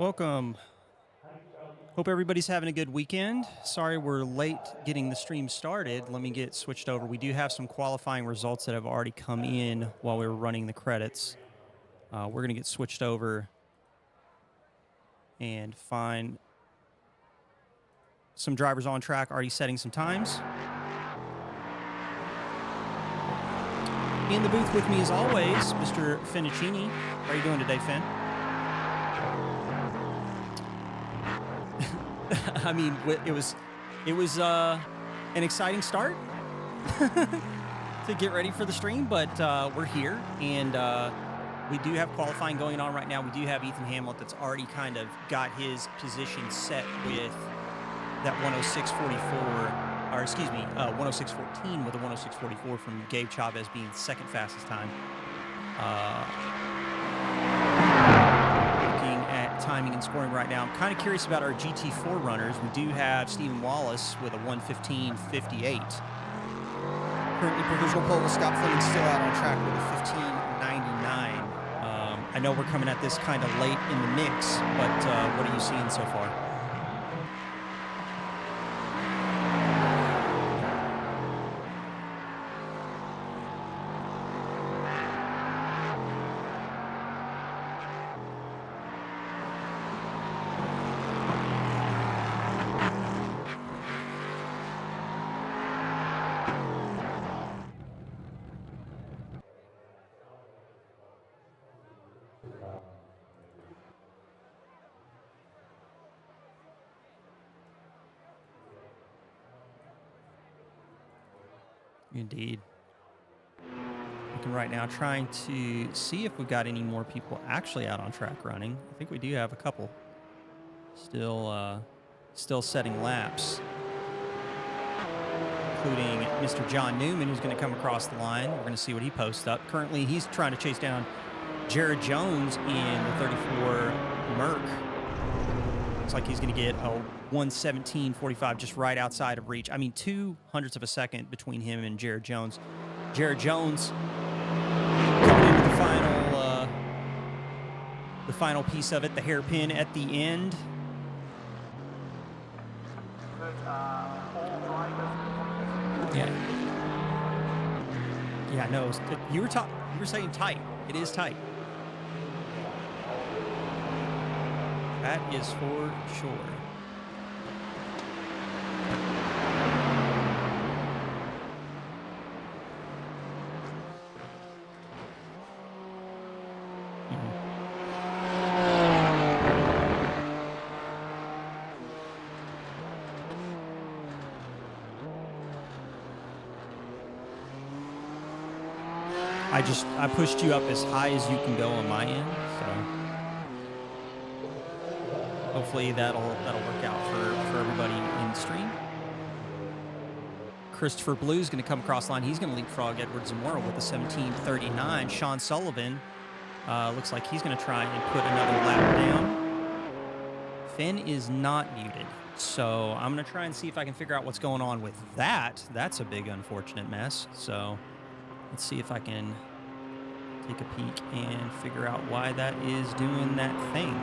Welcome. Hope everybody's having a good weekend. Sorry we're late getting the stream started. Let me get switched over. We do have some qualifying results that have already come in while we were running the credits. We're going to get switched over and find some drivers on track already setting some times. In the booth with me as always, Mr. Finicini. How are you doing today, Finn? I mean, it was an exciting start to get ready for the stream, but we're here, and we do have qualifying going on right now. We do have Ethan Hamlet that's already kind of got his position set with that 106.44, or excuse me, 106.14 with a 106.44 from Gabe Chavez being second fastest time. Timing and scoring right now. I'm kind of curious about our GT4 runners. We do have Stephen Wallace with a 1:15.58. Currently provisional pole with Scott Fleming still out on track with a 15:99. I know we're coming at this kind of late in the mix, but what are you seeing so far? Indeed. Looking right now, trying to see if we've got any more people actually out on track running. I think we do have a couple still setting laps, including Mr. John Newman, who's going to come across the line. We're going to see what he posts up. Currently, he's trying to chase down Jared Jones in the 34 Merc. Looks like he's going to get a 1:17.45 just right outside of reach. I mean, 0.02 of a second between him and Jared Jones. Jared Jones coming into the final piece of it, the hairpin at the end. Yeah, no, you were saying tight. It is tight. That is for sure. I pushed you up as high as you can go on my end, so hopefully that'll work out for everybody in the stream. Christopher Blue's going to come across the line. He's going to leapfrog Edward Zamora with a 17:39. Sean Sullivan looks like he's going to try and put another lap down. Finn is not muted, so I'm going to try and see if I can figure out what's going on with that. That's a big unfortunate mess. So let's see if I can take a peek and figure out why that is doing that thing.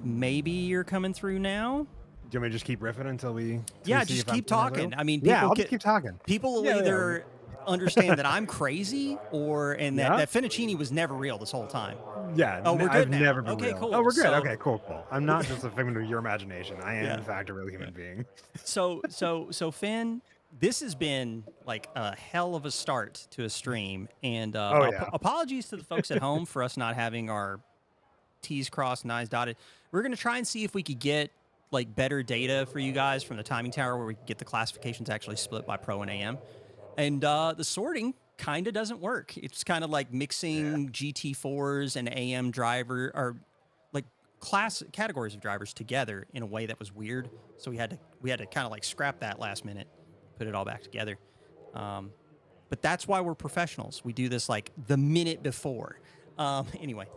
Maybe you're coming through now. Do you want me to just keep riffing until we? Yeah, just keep talking. I mean, I'll just keep talking. People will either understand that I'm crazy that Finicini was never real this whole time. Yeah. Oh, we're good I've now. Never been Okay, real. cool. Oh, we're good. Okay, cool. I'm not just a figment of your imagination. I am, Yeah. in fact, a real human being. So Finn, this has been like a hell of a start to a stream, and apologies to the folks at home for us not having our T's crossed and I's dotted. We're going to try and see if we could get like better data for you guys from the timing tower where we can get the classifications actually split by pro and AM. And the sorting kind of doesn't work. It's kind of like mixing GT4s and AM driver or like categories of drivers together in a way that was weird. So we had to kind of like scrap that last minute, put it all back together. But that's why we're professionals. We do this like the minute before. Anyway.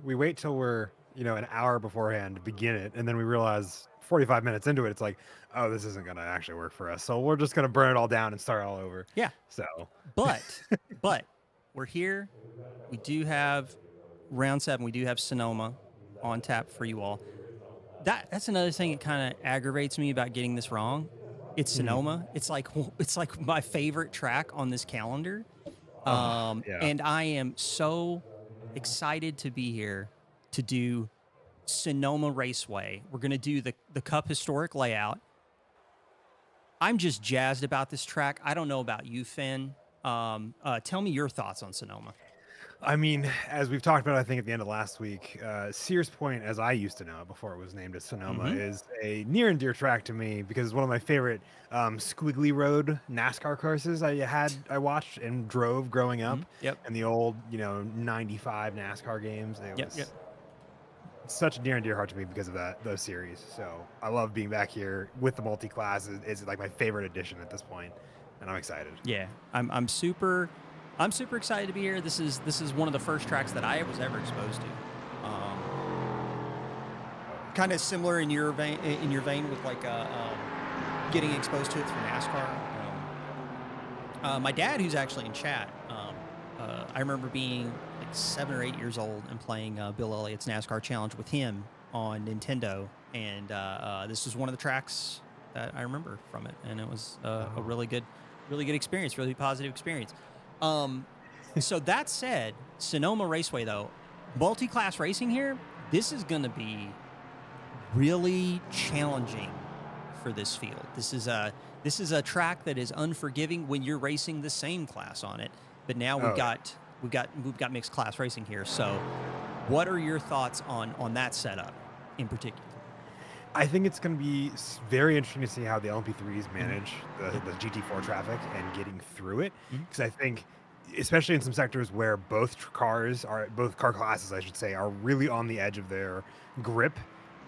We wait till we're an hour beforehand to begin it, and then we realize 45 minutes into it, it's like, oh, this isn't going to actually work for us. So we're just going to burn it all down and start all over. Yeah. So, but we're here. We do have round 7, we do have Sonoma on tap for you all. That's another thing that kind of aggravates me about getting this wrong. It's Mhm. Sonoma. It's like my favorite track on this calendar. Oh, yeah. And I am so excited to be here to do Sonoma Raceway. We're going to do the Cup historic layout. I'm just jazzed about this track. I don't know about you, Finn. Tell me your thoughts on Sonoma. I mean, as we've talked about, I think at the end of last week, Sears Point, as I used to know it before it was named as Sonoma, Mm-hmm. is a near and dear track to me because it's one of my favorite squiggly road NASCAR courses I watched and drove growing Mm-hmm. up, Yep. and the old '95 NASCAR games. It Yep. Yep. was such a near and dear heart to me because of those series. So I love being back here with the multi-class. Is like my favorite addition at this point, and I'm excited. Yeah. I'm super excited to be here. This is one of the first tracks that I was ever exposed to. Kind of similar in your vein with like getting exposed to it through NASCAR. My dad, who's actually in chat, I remember being like 7 or 8 years old and playing Bill Elliott's NASCAR Challenge with him on Nintendo, and this was one of the tracks that I remember from it, and it was a Oh. really good experience, really positive experience. So that said, Sonoma Raceway though, multi-class racing here, this is going to be really challenging for this field. This is a track that is unforgiving when you're racing the same class on it. But now we've Oh, yeah. got mixed class racing here. So, what are your thoughts on that setup in particular? I think it's going to be very interesting to see how the LMP3s Mhm. manage Yep. the GT4 traffic and getting through it. Mhm. Because I think, especially in some sectors where both car classes, I should say, are really on the edge of their grip.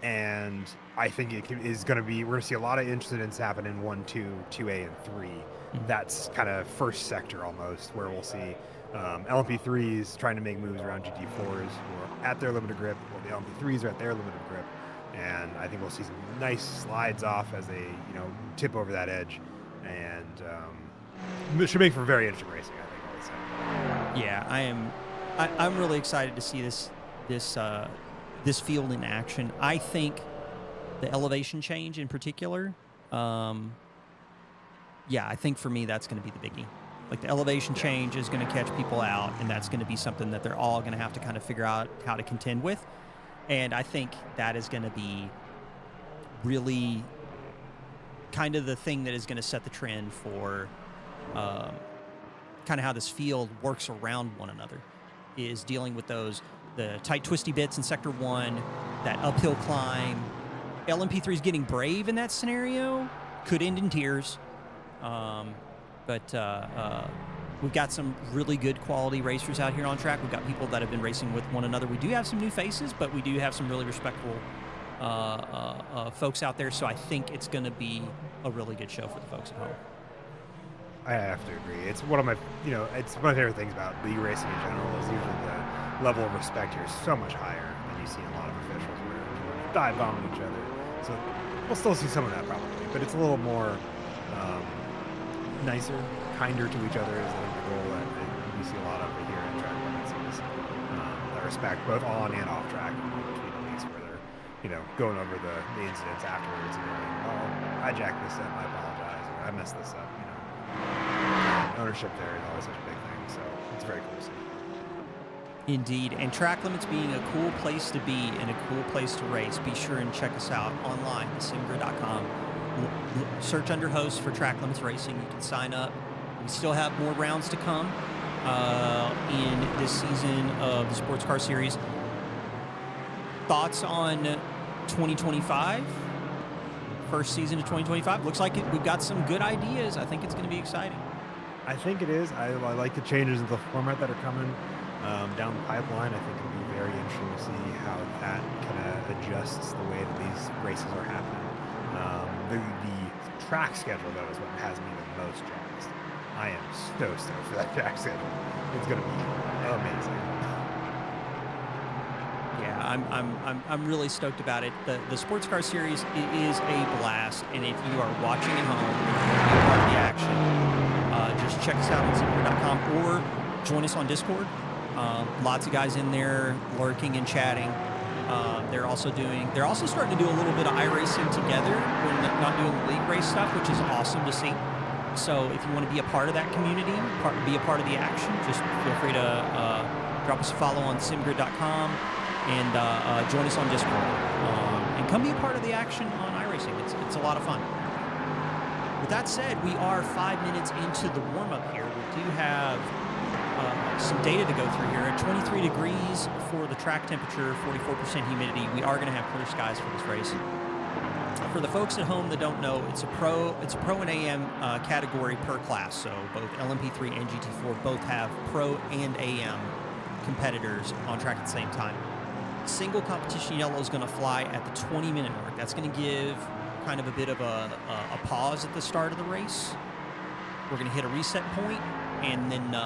And I think is going to be, we're going to see a lot of incidents happen in 1, 2, 2A, and 3. Mhm. That's kind of first sector almost, where we'll see LMP3s trying to make moves around GT4s who are at their limited grip, or the LMP3s are at their limited grip, and I think we'll see some nice slides off as they tip over that edge, and it should make for very interesting racing. I think. All the same. Yeah, I'm really excited to see this field in action. I think the elevation change in particular. Yeah, I think for me that's going to be the biggie. Like the elevation Yeah, change is going to catch people out, and that's going to be something that they're all going to have to kind of figure out how to contend with. And I think that is going to be really kind of the thing that is going to set the trend for um, kind of how this field works around one another, is dealing with the tight twisty bits in sector 1, that uphill climb. LMP3 is getting brave in that scenario, could end in tears. But we've got some really good quality racers out here on track. We've got people that have been racing with one another. We do have some new faces, but we do have some really respectful folks out there. So I think it's going to be a really good show for the folks at home. I have to agree. It's one of my it's one of my favorite things about league racing in general is usually the level of respect here is so much higher than you see in a lot of officials where people are dive bombing each other. So we'll still see some of that probably, but it's a little more um, nicer, kinder to each other is I think the goal that we see a lot of here at track limits is that respect both on and off track between the leagues where they're going over the incidents afterwards and going, oh, I jacked this up, I apologize, or I messed this up. Ownership there is always such a big thing, so it's very cool to see. Indeed. And track limits being a cool place to be and a cool place to race, be sure and check us out online at simgrid.com. Search under host for Track Limits Racing. You can sign up. We still have more rounds to come in this season of the Sports Car Series. Thoughts on 2025? First season of 2025. Looks like we've got some good ideas. I think it's going to be exciting. I think it is. I like the changes in the format that are coming down the pipeline. I think it'll be very interesting to see how that kind of adjusts the way that these races are happening. The track schedule, though, is what has me the most jazzed. I am so stoked for that track schedule. It's going to be amazing. Yeah, I'm really stoked about it. The Sports Car Series is a blast, and if you are watching at home, if you're part of the action, just check us out on simgrid.com or join us on Discord. Lots of guys in there lurking and chatting. They're also starting to do a little bit of iRacing together. We're not doing the league race stuff, which is awesome to see. So if you want to be a part of that community, be a part of the action, just feel free to drop us a follow on simgrid.com and join us on Discord. And come be a part of the action on iRacing. It's a lot of fun. With that said, we are 5 minutes into the warm-up here. We do have some data to go through here. At 23 degrees for the track temperature, 44% humidity, we are going to have clear skies for this race. For the folks at home that don't know, it's a pro and AM category per class. So both LMP3 and GT4 both have pro and AM competitors on track at the same time. Single competition yellow is going to fly at the 20-minute mark. That's going to give kind of a bit of a pause at the start of the race. We're going to hit a reset point, and then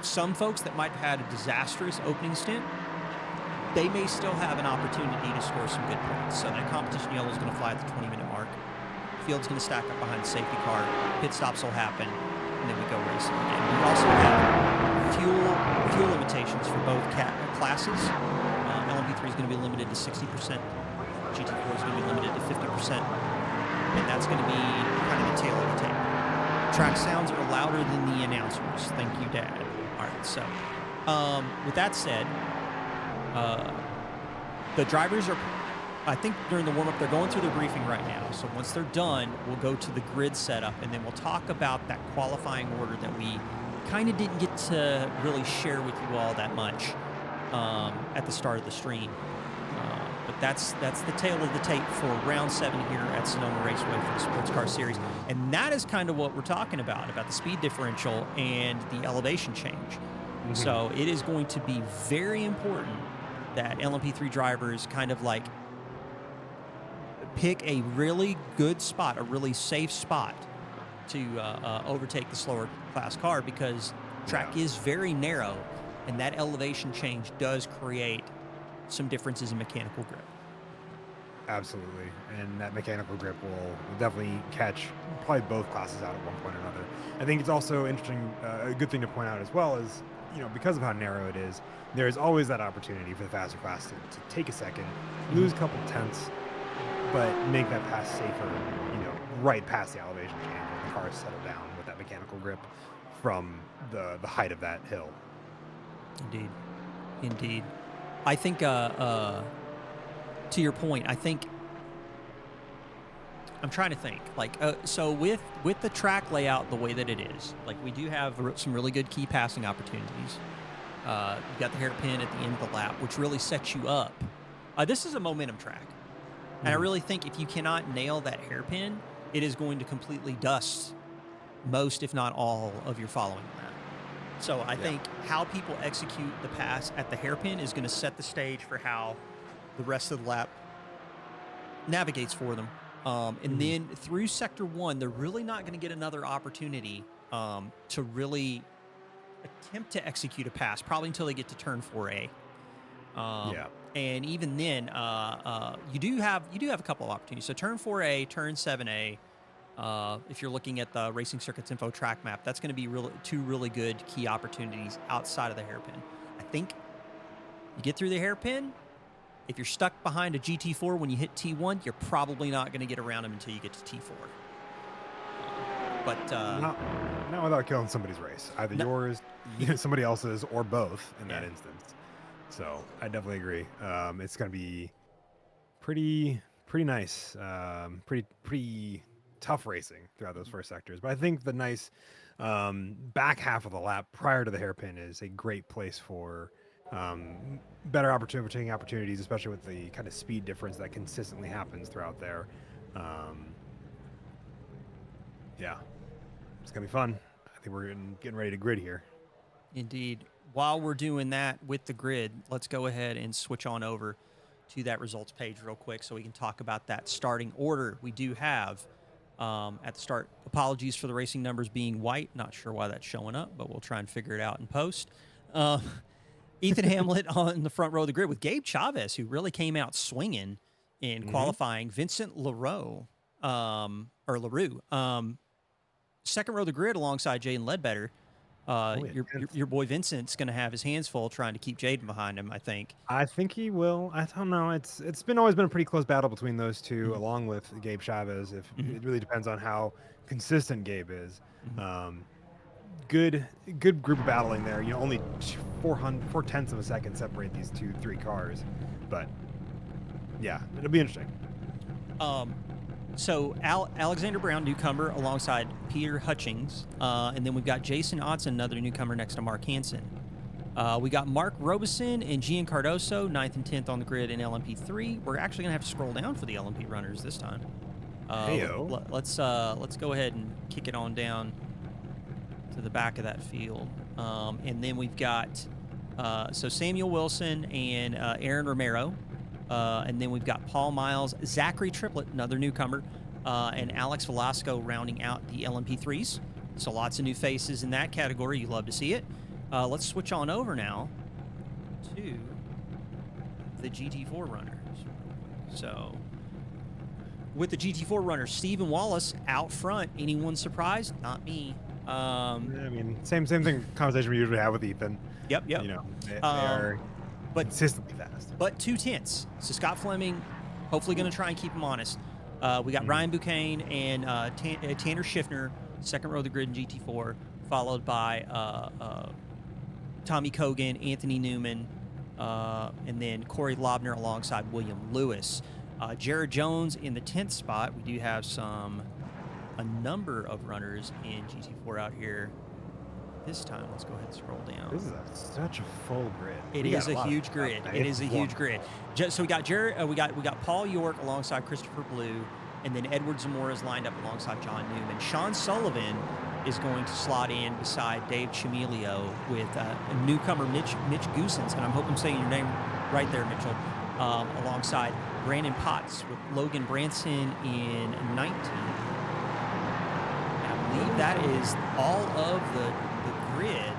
some folks that might have had a disastrous opening stint, they may still have an opportunity to score some good points. So that competition yellow is going to fly at the 20-minute mark. Field's going to stack up behind the safety car. Pit stops will happen, and then we go racing again. We also have fuel limitations for both classes. LMP3 is going to be limited to 60%. GT4 is going to be limited to 50%. And that's going to be kind of the tail of the tape. Track sounds are louder than the announcers. Thank you, Dad. All right, so with that said, the drivers are, I think during the warm-up, they're going through their briefing right now. So once they're done, we'll go to the grid setup, and then we'll talk about that qualifying order that we kind of didn't get to really share with you all that much at the start of the stream. But that's the tail of the tape for round 7 here at Sonoma Raceway for the Sports Car Series. And that is kind of what we're talking about the speed differential and the elevation change. Mm-hmm. So it is going to be very important that LMP3 drivers kind of like pick a really good spot, a really safe spot to overtake the slower class car, because track is very narrow, and that elevation change does create some differences in mechanical grip. Absolutely, and that mechanical grip will definitely catch probably both classes out at one point or another. I think it's also interesting, a good thing to point out as well is, because of how narrow it is, there is always that opportunity for the faster class to take a second, lose a couple tenths, but make that pass safer, right past the elevation change, and the cars settle down with that mechanical grip from the height of that hill. Indeed. I think, to your point, I'm trying to think, so with the track layout the way that it is, we do have some really good key passing opportunities. You've got the hairpin at the end of the lap, which really sets you up. This is a momentum track. And I really think if you cannot nail that hairpin, it is going to completely dust most, if not all, of your following lap. So I think how people execute the pass at the hairpin is going to set the stage for how the rest of the lap navigates for them. And then through Sector 1, they're really not going to get another opportunity to really attempt to execute a pass, probably until they get to Turn 4A. And even then, you do have a couple of opportunities. So Turn 4A, Turn 7A, if you're looking at the Racing Circuits Info track map, that's going to be two really good key opportunities outside of the hairpin. I think you get through the hairpin. If you're stuck behind a GT4 when you hit T1, you're probably not going to get around them until you get to T4. But not without killing somebody's race, either yours, somebody else's, or both in that instance. So I definitely agree. It's going to be pretty nice, pretty tough racing throughout those first sectors. But I think the nice back half of the lap prior to the hairpin is a great place for better opportunities, especially with the kind of speed difference that consistently happens throughout there. It's gonna be fun. I think we're getting ready to grid here. Indeed. While we're doing that with the grid, let's go ahead and switch on over to that results page real quick so we can talk about that starting order we do have at the start. Apologies for the racing numbers being white. Not sure why that's showing up, but we'll try and figure it out in post. Ethan Hamlet on the front row of the grid with Gabe Chavez, who really came out swinging in qualifying. Vincent LaRue, second row of the grid alongside Jaden Ledbetter. Only a tenth. Your boy Vincent's going to have his hands full trying to keep Jaden behind him, I think. I think he will. I don't know. It's been always been a pretty close battle between those two, Mhm. along with Gabe Chavez. If Mhm. it really depends on how consistent Gabe is. Mhm. Um, good group of battling there. You know, only 4/10 of a second separate these 3 cars, but yeah, it'll be interesting. So Alexander Brown, newcomer, alongside Peter Hutchings, and then we've got Jason Otson, another newcomer, next to Mark Hansen. We got Mark Robeson and Gian Cardoso, 9th and 10th on the grid in LMP3. We're actually gonna have to scroll down for the LMP runners this time. Heyo. Let's go ahead and kick it on down to the back of that field, and then we've got so Samuel Wilson and Aaron Romero. And then we've got Paul Miles, Zachary Triplett, another newcomer, and Alex Velasco rounding out the LMP3s. So lots of new faces in that category. You love to see it. Let's switch on over now to the GT4 runners. So with the GT4 runners, Stephen Wallace out front. Anyone surprised? Not me. I mean, same thing. Conversation we usually have with Ethan. Yep. You know, they are consistently fast. But 2/10. So Scott Fleming, hopefully going to try and keep him honest. We got Ryan Buchanan and Tanner Schiffner, second row of the grid in GT4, followed by Tommy Kogan, Anthony Newman, and then Corey Lobner alongside William Lewis. Jared Jones in the 10th spot. We do have a number of runners in GT4 out here. This time, let's go ahead and scroll down. This is such a full grid. It is a huge grid. It is a huge grid. So we got we got Paul York alongside Christopher Blue, and then Edward Zamora is lined up alongside John Newman. Sean Sullivan is going to slot in beside Dave Chimilio with a newcomer Mitch Goosens, and I hope I'm saying your name right there, Mitchell, alongside Brandon Potts with Logan Branson in 19. And I believe that is all of the grid,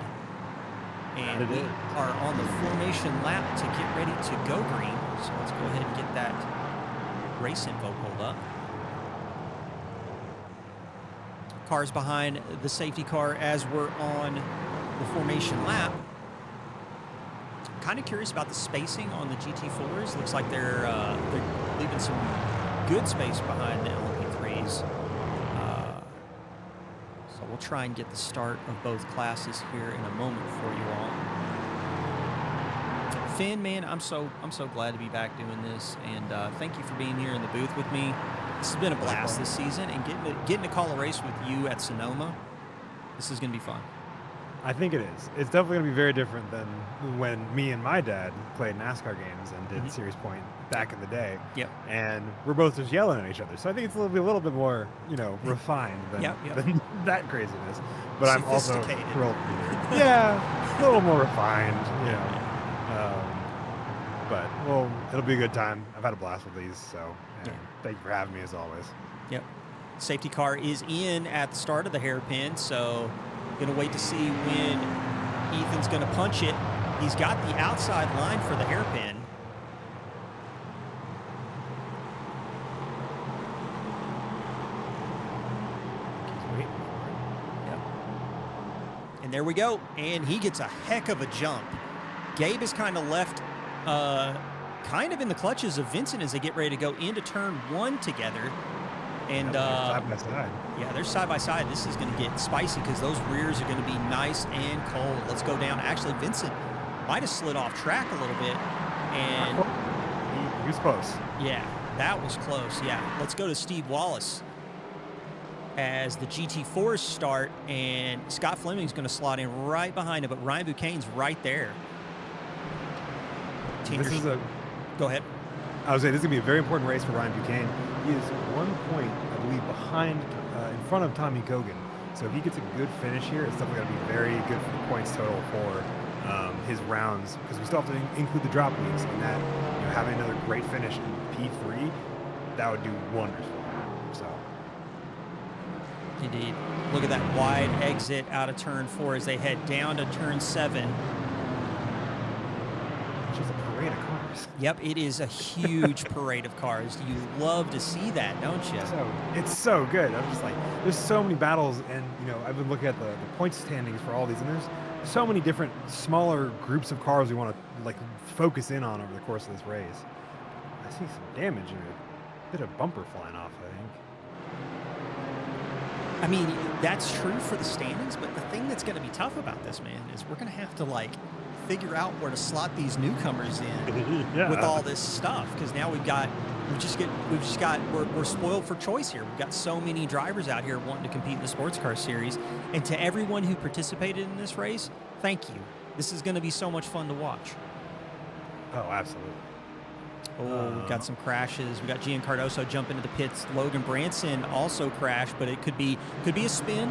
and we are on the formation lap to get ready to go green. So let's go ahead and get that race info pulled up. Cars behind the safety car as we're on the formation lap. Kind of curious about the spacing on the GT4s. Looks like they're leaving some good space behind the LMP3s. So we'll try and get the start of both classes here in a moment for you all. Finn, man, I'm so glad to be back doing this, and thank you for being here in the booth with me. This has been a blast this season, and getting to call a race with you at Sonoma. This is going to be fun. I think it is. It's definitely going to be very different than when me and my dad played NASCAR games and did Series Point back in the day. Yep. And we're both just yelling at each other. So I think it's a little bit more, refined than, than that craziness. But I'm also thrilled to be here. Yeah, a little more refined, but, well, it'll be a good time. I've had a blast with these, so thank you for having me as always. Yep. Safety car is in at the start of the hairpin, so going to wait to see when Ethan's going to punch it. He's got the outside line for the hairpin. Yep. And there we go. And he gets a heck of a jump. Gabe is kind of left kind of in the clutches of Vincent as they get ready to go into turn 1 together. And side by side. Yeah, they're side by side. This is going to get spicy because those rears are going to be nice and cold. Let's go down. Actually, Vincent might have slid off track a little bit, and he was close. Yeah, that was close. Yeah, let's go to Steve Wallace as the GT4s start, and Scott Fleming's going to slot in right behind him, but Ryan Buchanan's right there. Go ahead. I was saying this is going to be a very important race for Ryan Buchanan. He is 1 point, I believe, behind, in front of Tommy Kogan. So if he gets a good finish here, it's definitely going to be very good for the points total for his rounds, because we still have to include the drop weeks, and that, having another great finish in P3, that would do wonders for him. So. Indeed. Look at that wide exit out of turn 4 as they head down to turn 7. Just a parade of cars. Yep, it is a huge parade of cars. You love to see that, don't you? So it's so good. I'm just like, there's so many battles, and I've been looking at the point standings for all these, and there's so many different smaller groups of cars we want to like focus in on over the course of this race. I see some damage and a bit of bumper flying off, I think. I mean, that's true for the standings, but the thing that's going to be tough about this, man, is we're going to have to like figure out where to slot these newcomers in with all this stuff, because now we're spoiled for choice here. We've got so many drivers out here wanting to compete in the sports car series, and to everyone who participated in this race, thank you. This is going to be so much fun to watch. Oh, absolutely. Oh, we've got some crashes. We got Gian Cardoso jump into the pits. Logan Branson also crashed, but it could be a spin.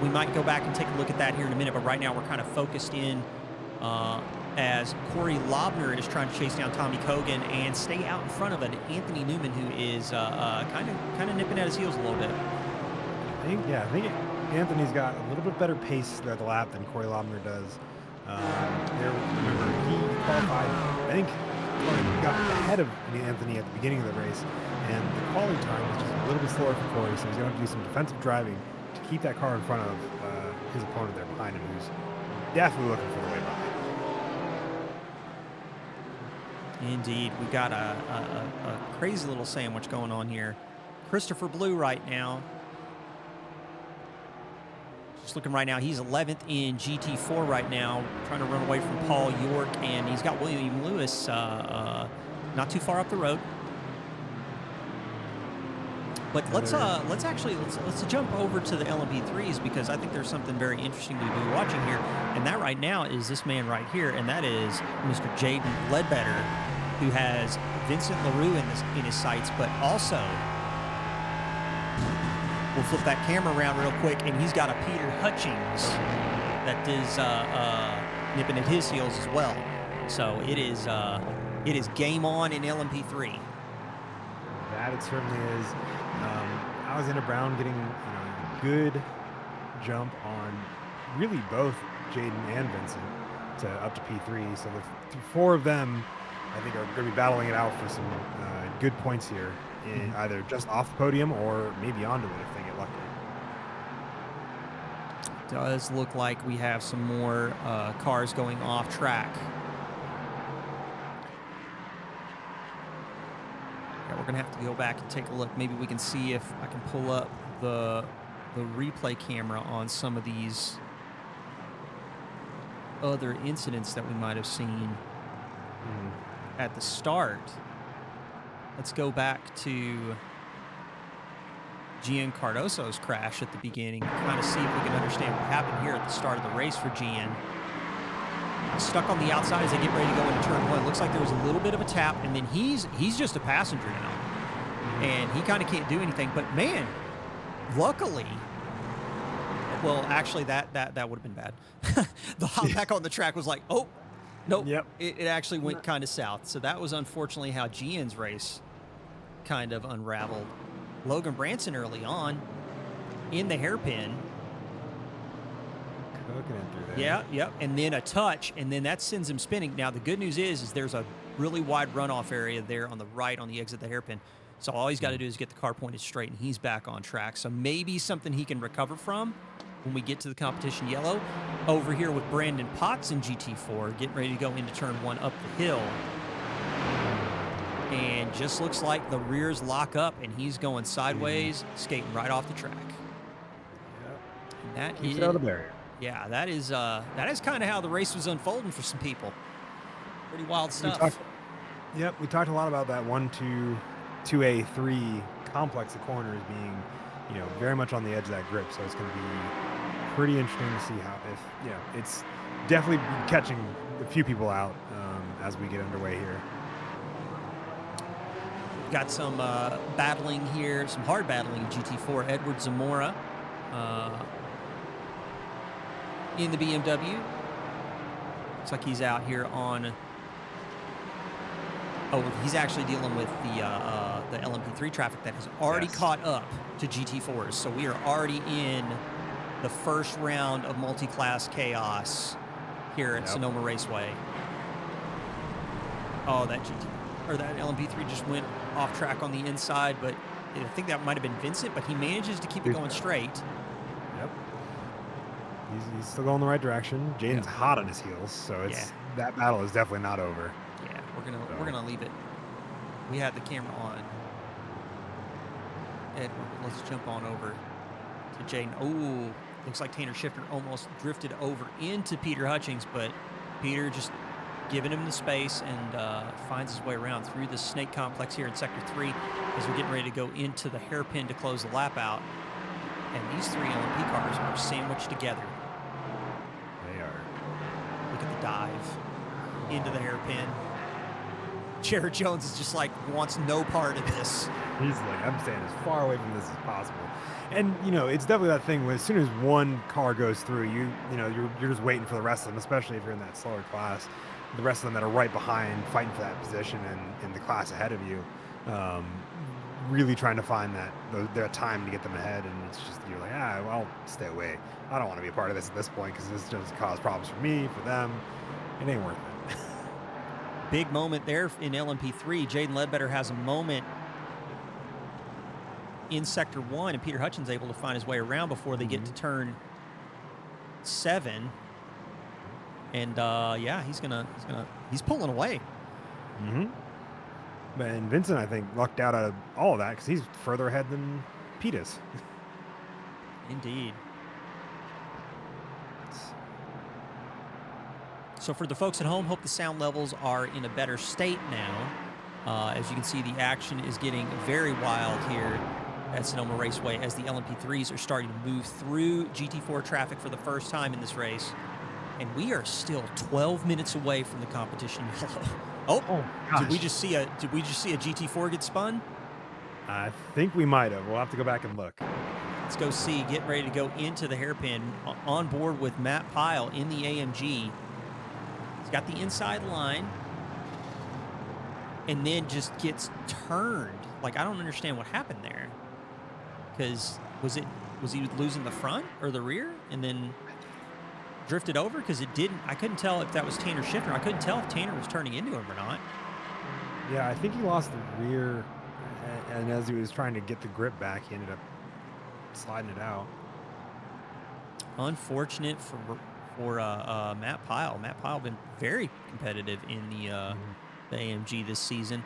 We might go back and take a look at that here in a minute, but right now we're kind of focused in as Corey Lobner is trying to chase down Tommy Kogan and stay out in front of an Anthony Newman, who is kind of nipping at his heels a little bit. I think Anthony's got a little bit better pace throughout the lap than Corey Lobner does. Remember, he qualified, I think, got ahead of Anthony at the beginning of the race, and the quality time was just a little bit slower for Corey, so he's going to have to do some defensive driving to keep that car in front of his opponent there behind him, who's definitely looking for the way by. Indeed. We've got a crazy little sandwich going on here. Christopher Blue right now. Just looking right now, he's 11th in GT4 right now, trying to run away from Paul York, and he's got William Lewis not too far up the road. But let's jump over to the LMP3s, because I think there's something very interesting to be watching here, and that right now is this man right here, and that is Mr. Jaden Ledbetter, who has Vincent LaRue in his sights, but also we'll flip that camera around real quick, and he's got a Peter Hutchings that is nipping at his heels as well. So it is game on in LMP3. That it certainly is. Alexander Brown getting good jump on really both Jaden and Vincent to up to P3. So the four of them, I think, are going to be battling it out for some good points here, in either just off the podium or maybe onto it if they get lucky. Does look like we have some more cars going off track. Yeah, we're gonna have to go back and take a look. Maybe we can see if I can pull up the replay camera on some of these other incidents that we might have seen at the start. Let's go back to Gian Cardoso's crash at the beginning, kind of see if we can understand what happened here at the start of the race for Gian. Stuck on the outside as they get ready to go into turn one. Looks like there was a little bit of a tap, and then he's just a passenger now, and he kind of can't do anything. But man, luckily, well, actually that would have been bad. The hop back on the track was like, oh, nope. Yep. It actually went kind of south. So that was unfortunately how Gian's race kind of unraveled. Logan Branson early on in the hairpin. Cooking it through there. Yeah, yep. And then a touch, and then that sends him spinning. Now, the good news is there's a really wide runoff area there on the right on the exit of the hairpin. So all he's got to do is get the car pointed straight, and he's back on track. So maybe something he can recover from when we get to the competition yellow. Over here with Brandon Potts in GT4, getting ready to go into turn one up the hill. And just looks like the rears lock up, and he's going sideways, skating right off the track. Yep. And that Keeps is, it out of the barrier. yeah, that is kind of how the race was unfolding for some people. Pretty wild stuff. We talked a lot about that 2A, 3 complex of corners being, very much on the edge of that grip. So it's going to be pretty interesting to see how, it's definitely catching a few people out as we get underway here. Got some battling here, some hard battling in GT4. Edward Zamora in the BMW. Looks like he's out here on... Oh, he's actually dealing with the LMP3 traffic that has already caught up to GT4s. So we are already in the first round of multi-class chaos here at Sonoma Raceway. Oh, that GT or that LMP3 just went off track on the inside, but I think that might have been Vincent, but he manages to keep it going straight. Yep. He's still going the right direction. Jaden's hot on his heels, so that battle is definitely not over. Yeah, we're gonna leave it. We had the camera on. Edward, let's jump on over to Jaden. Oh, looks like Tanner Schiffner almost drifted over into Peter Hutchings, but Peter just giving him the space and finds his way around through the snake complex here in Sector 3 as we're getting ready to go into the hairpin to close the lap out. And these 3 LMP cars are sandwiched together. They are. Look at the dive into the hairpin. Jared Jones is just like wants no part of this. He's like, I'm staying as far away from this as possible. And, it's definitely that thing where as soon as one car goes through, you're just waiting for the rest of them, especially if you're in that slower class. The rest of them that are right behind fighting for that position and in the class ahead of you, really trying to find that time to get them ahead. And it's just, you're like, I'll stay away. I don't want to be a part of this at this point because this just cause problems for me, for them. It ain't worth it. Big moment there in LMP3. Jaden Ledbetter has a moment in Sector 1, and Peter Hutchins able to find his way around before they get to turn 7. And he's pulling away. And Vincent, I think, lucked out of all of that because he's further ahead than Pete is. Indeed. So for the folks at home, hope the sound levels are in a better state now. As you can see, the action is getting very wild here at Sonoma Raceway as the LMP3s are starting to move through GT4 traffic for the first time in this race. And we are still 12 minutes away from the competition yellow. Gosh. Did we just see a GT4 get spun? I think we might have. We'll have to go back and look. Let's go see. Getting ready to go into the hairpin on board with Matt Pyle in the AMG. He's got the inside line and then just gets turned. Like, I don't understand what happened there. Because was he losing the front or the rear and then drifted over? Because I couldn't tell if that was Tanner Schiffner. I couldn't tell if Tanner was turning into him or not. Yeah, I think he lost the rear, and as he was trying to get the grip back, he ended up sliding it out. Unfortunate for Matt Pyle. Matt Pyle been very competitive in the AMG this season.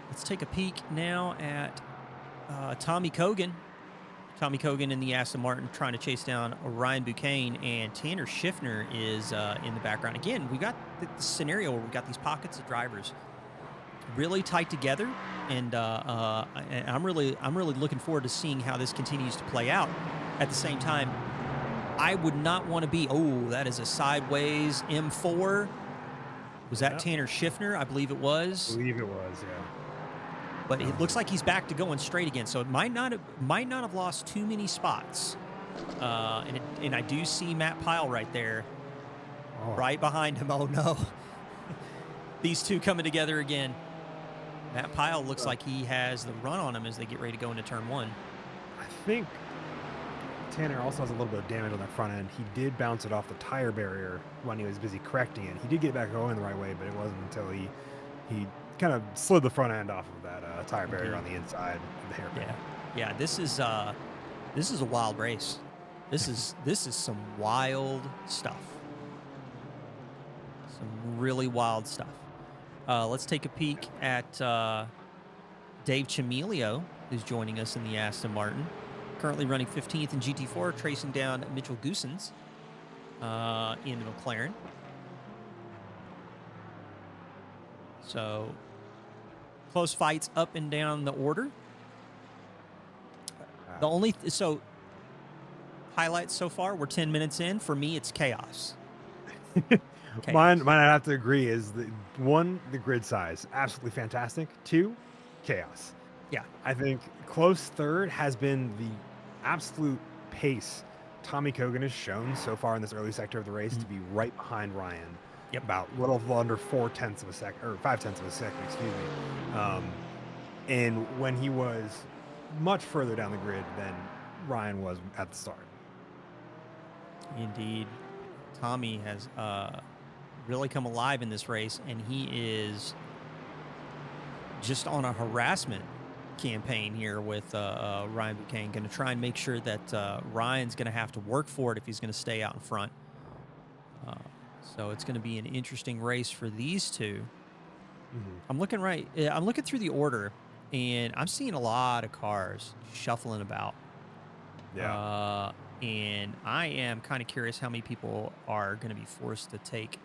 Let's take a peek now at Tommy Kogan. Tommy Kogan in the Aston Martin trying to chase down Ryan Buchanan, and Tanner Schiffner is in the background. Again, we got the scenario where we got these pockets of drivers really tight together, and I'm really looking forward to seeing how this continues to play out. At the same time, I would not want to be. Oh, that is a sideways M4. Was that Tanner Schiffner? I believe it was. I believe it was, yeah. But it looks like he's back to going straight again, so it might not have lost too many spots. And I do see Matt Pyle right there, right behind him. Oh no, these two coming together again. Matt Pyle looks like he has the run on him as they get ready to go into turn 1. I think Tanner also has a little bit of damage on the front end. He did bounce it off the tire barrier when he was busy correcting it. He did get back going the right way, but it wasn't until he kind of slid the front end off of that tire barrier on the inside of the hairpin. Yeah. This is a wild race. This is some wild stuff. Some really wild stuff. Let's take a peek at Dave Chimilio, who's joining us in the Aston Martin. Currently running 15th in GT4, tracing down Mitchell Goosens in the McLaren. So close fights up and down the order. So highlights so far, we're 10 minutes in. For me, it's chaos. Mine, I have to agree, is the grid size, absolutely fantastic. 2, chaos. Yeah. I think close third has been the absolute pace Tommy Kogan has shown so far in this early sector of the race to be right behind Ryan. Yep. About a little under 0.4 of a second, or 0.5 of a second, excuse me. And when he was much further down the grid than Ryan was at the start. Indeed. Tommy has really come alive in this race, and he is just on a harassment campaign here with Ryan Bouquet. Going to try and make sure that Ryan's going to have to work for it if he's going to stay out in front. So it's going to be an interesting race for these two. I'm looking I'm looking through the order, and I'm seeing a lot of cars shuffling about. Yeah. And I am kind of curious how many people are going to be forced to take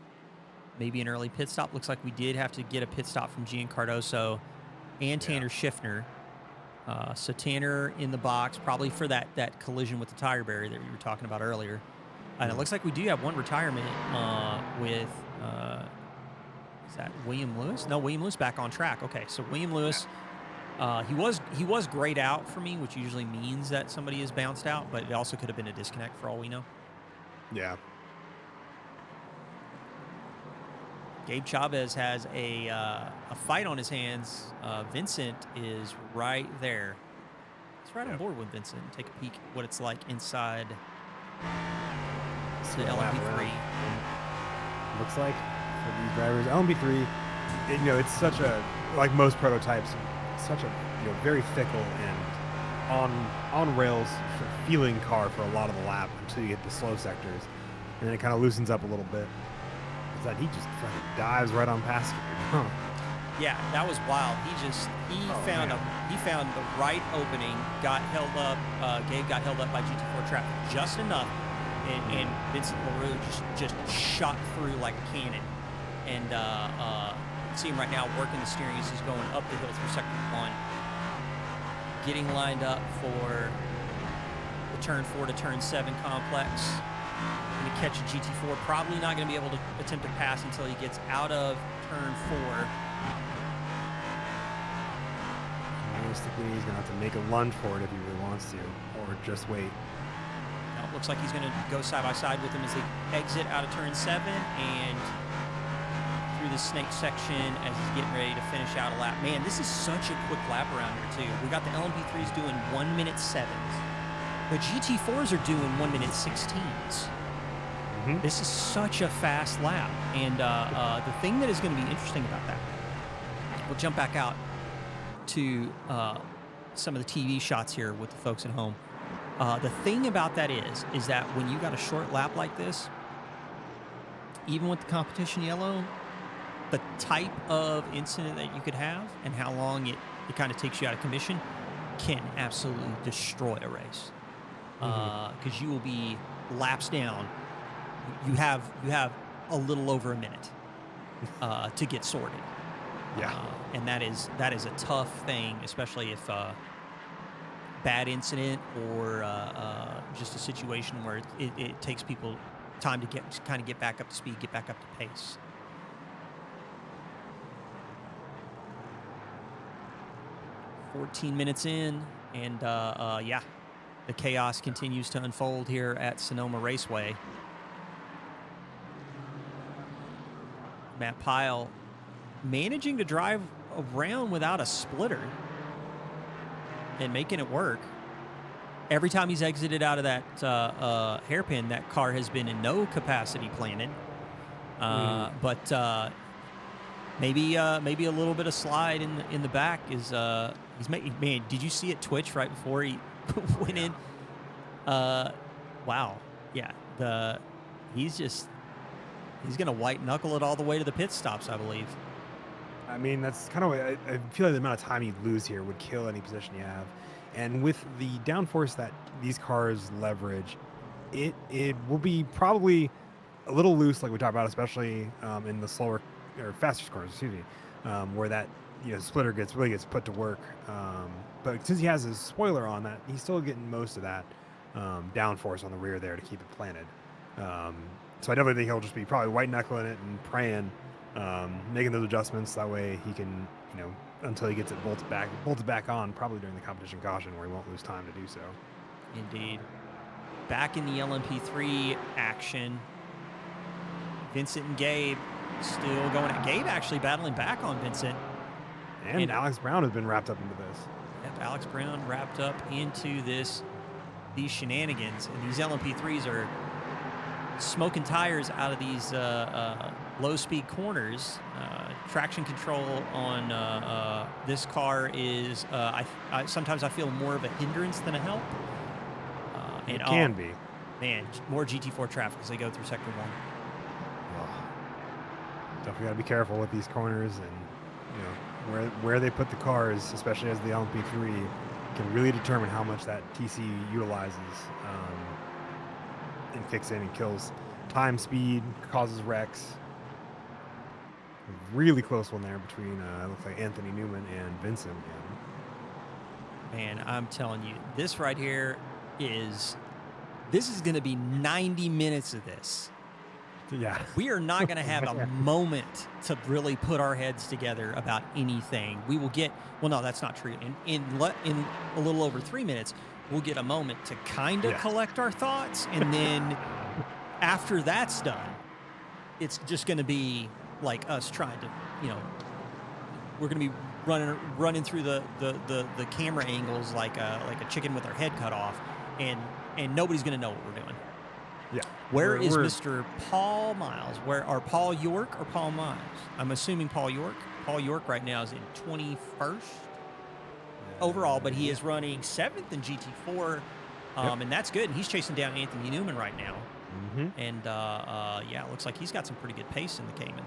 maybe an early pit stop. Looks like we did have to get a pit stop from Gian Cardoso and Tanner Schiffner. So Tanner in the box, probably for that collision with the tire barrier that we were talking about earlier. And it looks like we do have one retirement with, is that William Lewis? No, William Lewis back on track. Okay, so William Lewis, he was grayed out for me, which usually means that somebody is bounced out, but it also could have been a disconnect for all we know. Yeah. Gabe Chavez has a fight on his hands. Vincent is right there. He's right on board with Vincent. Take a peek at what it's like inside the LMP3. Looks like for these drivers, LMP3, it's such a, like most prototypes, such a very fickle and on rails feeling car for a lot of the lap until you hit the slow sectors, and then it kind of loosens up a little bit. It's that he just fucking dives right on past you. Yeah, that was wild. He found the right opening, got held up. Gabe got held up by GT4 traffic just enough, and Vincent LaRue just shot through like a cannon. And see him right now working the steering as he's going up the hill through sector 1, getting lined up for the turn 4 to turn 7 complex. Going to catch a GT4. Probably not going to be able to attempt to pass until he gets out of turn 4. Realistically, he's going to have to make a lunge for it if he really wants to, or just wait. Now, it looks like he's going to go side by side with him as they exit out of turn 7 and through the snake section as he's getting ready to finish out a lap. Man, this is such a quick lap around here, too. We got the LMP3s doing 1 minute 7s. The GT4s are doing 1 minute 16s. This is such a fast lap. And the thing that is going to be interesting about that, we'll jump back out to some of the TV shots here with the folks at home. The thing about that is that when you got a short lap like this, even with the competition yellow, the type of incident that you could have and how long it kind of takes you out of commission can absolutely destroy a race. Because you will be laps down. You have a little over a minute to get sorted. Yeah. And that is a tough thing, especially if bad incident or just a situation where it takes people time to get back up to speed, get back up to pace. "14 minutes in, and the chaos continues to unfold here at Sonoma Raceway. Matt Pyle managing to drive around without a splitter and making it work. Every time he's exited out of that hairpin, that car has been in no capacity planted. But maybe a little bit of slide in the back is he's making. Man, did you see it twitch right before he went in? Wow. Yeah. He's going to white knuckle it all the way to the pit stops, I believe. I mean, that's kind of what I feel like the amount of time you lose here would kill any position you have. And with the downforce that these cars leverage, it will be probably a little loose, like we talked about, especially in the slower or faster cars, where that splitter really gets put to work. But since he has his spoiler on that, he's still getting most of that downforce on the rear there to keep it planted. So I definitely think he'll just be probably white knuckling it and praying, making those adjustments. That way he can, until he gets it bolted back on, probably during the competition caution where he won't lose time to do so. Indeed. Back in the LMP3 action, Vincent and Gabe still going at Gabe actually battling back on Vincent. And Alex Brown has been wrapped up into this. Yep, Alex Brown wrapped up into these shenanigans. And these LMP3s are smoking tires out of these low-speed corners. Traction control on this car is sometimes I feel more of a hindrance than a help. It can be. Man, more GT4 traffic as they go through Sector 1. Definitely got to be careful with these corners, and where they put the cars, especially as the LMP3, can really determine how much that TC utilizes and kicks in and kills time, speed, causes wrecks. Really close one there between looks like Anthony Newman and Vincent. Man, I'm telling you, this right here is going to be 90 minutes of this. Yeah. We are not going to have a moment to really put our heads together about anything. We will get, well, no, that's not true. In a little over 3 minutes, we'll get a moment to kind of collect our thoughts. And then after that's done, it's just going to be like us trying to, we're going to be running through the camera angles like a chicken with our head cut off. And nobody's going to know what we're doing. Yeah. Where is Mr. Paul Miles? Where are Paul York or Paul Miles? I'm assuming Paul York. Paul York right now is in 21st overall, but he is running 7th in GT4, and that's good. And he's chasing down Anthony Newman right now. Mm-hmm. And, it looks like he's got some pretty good pace in the Cayman.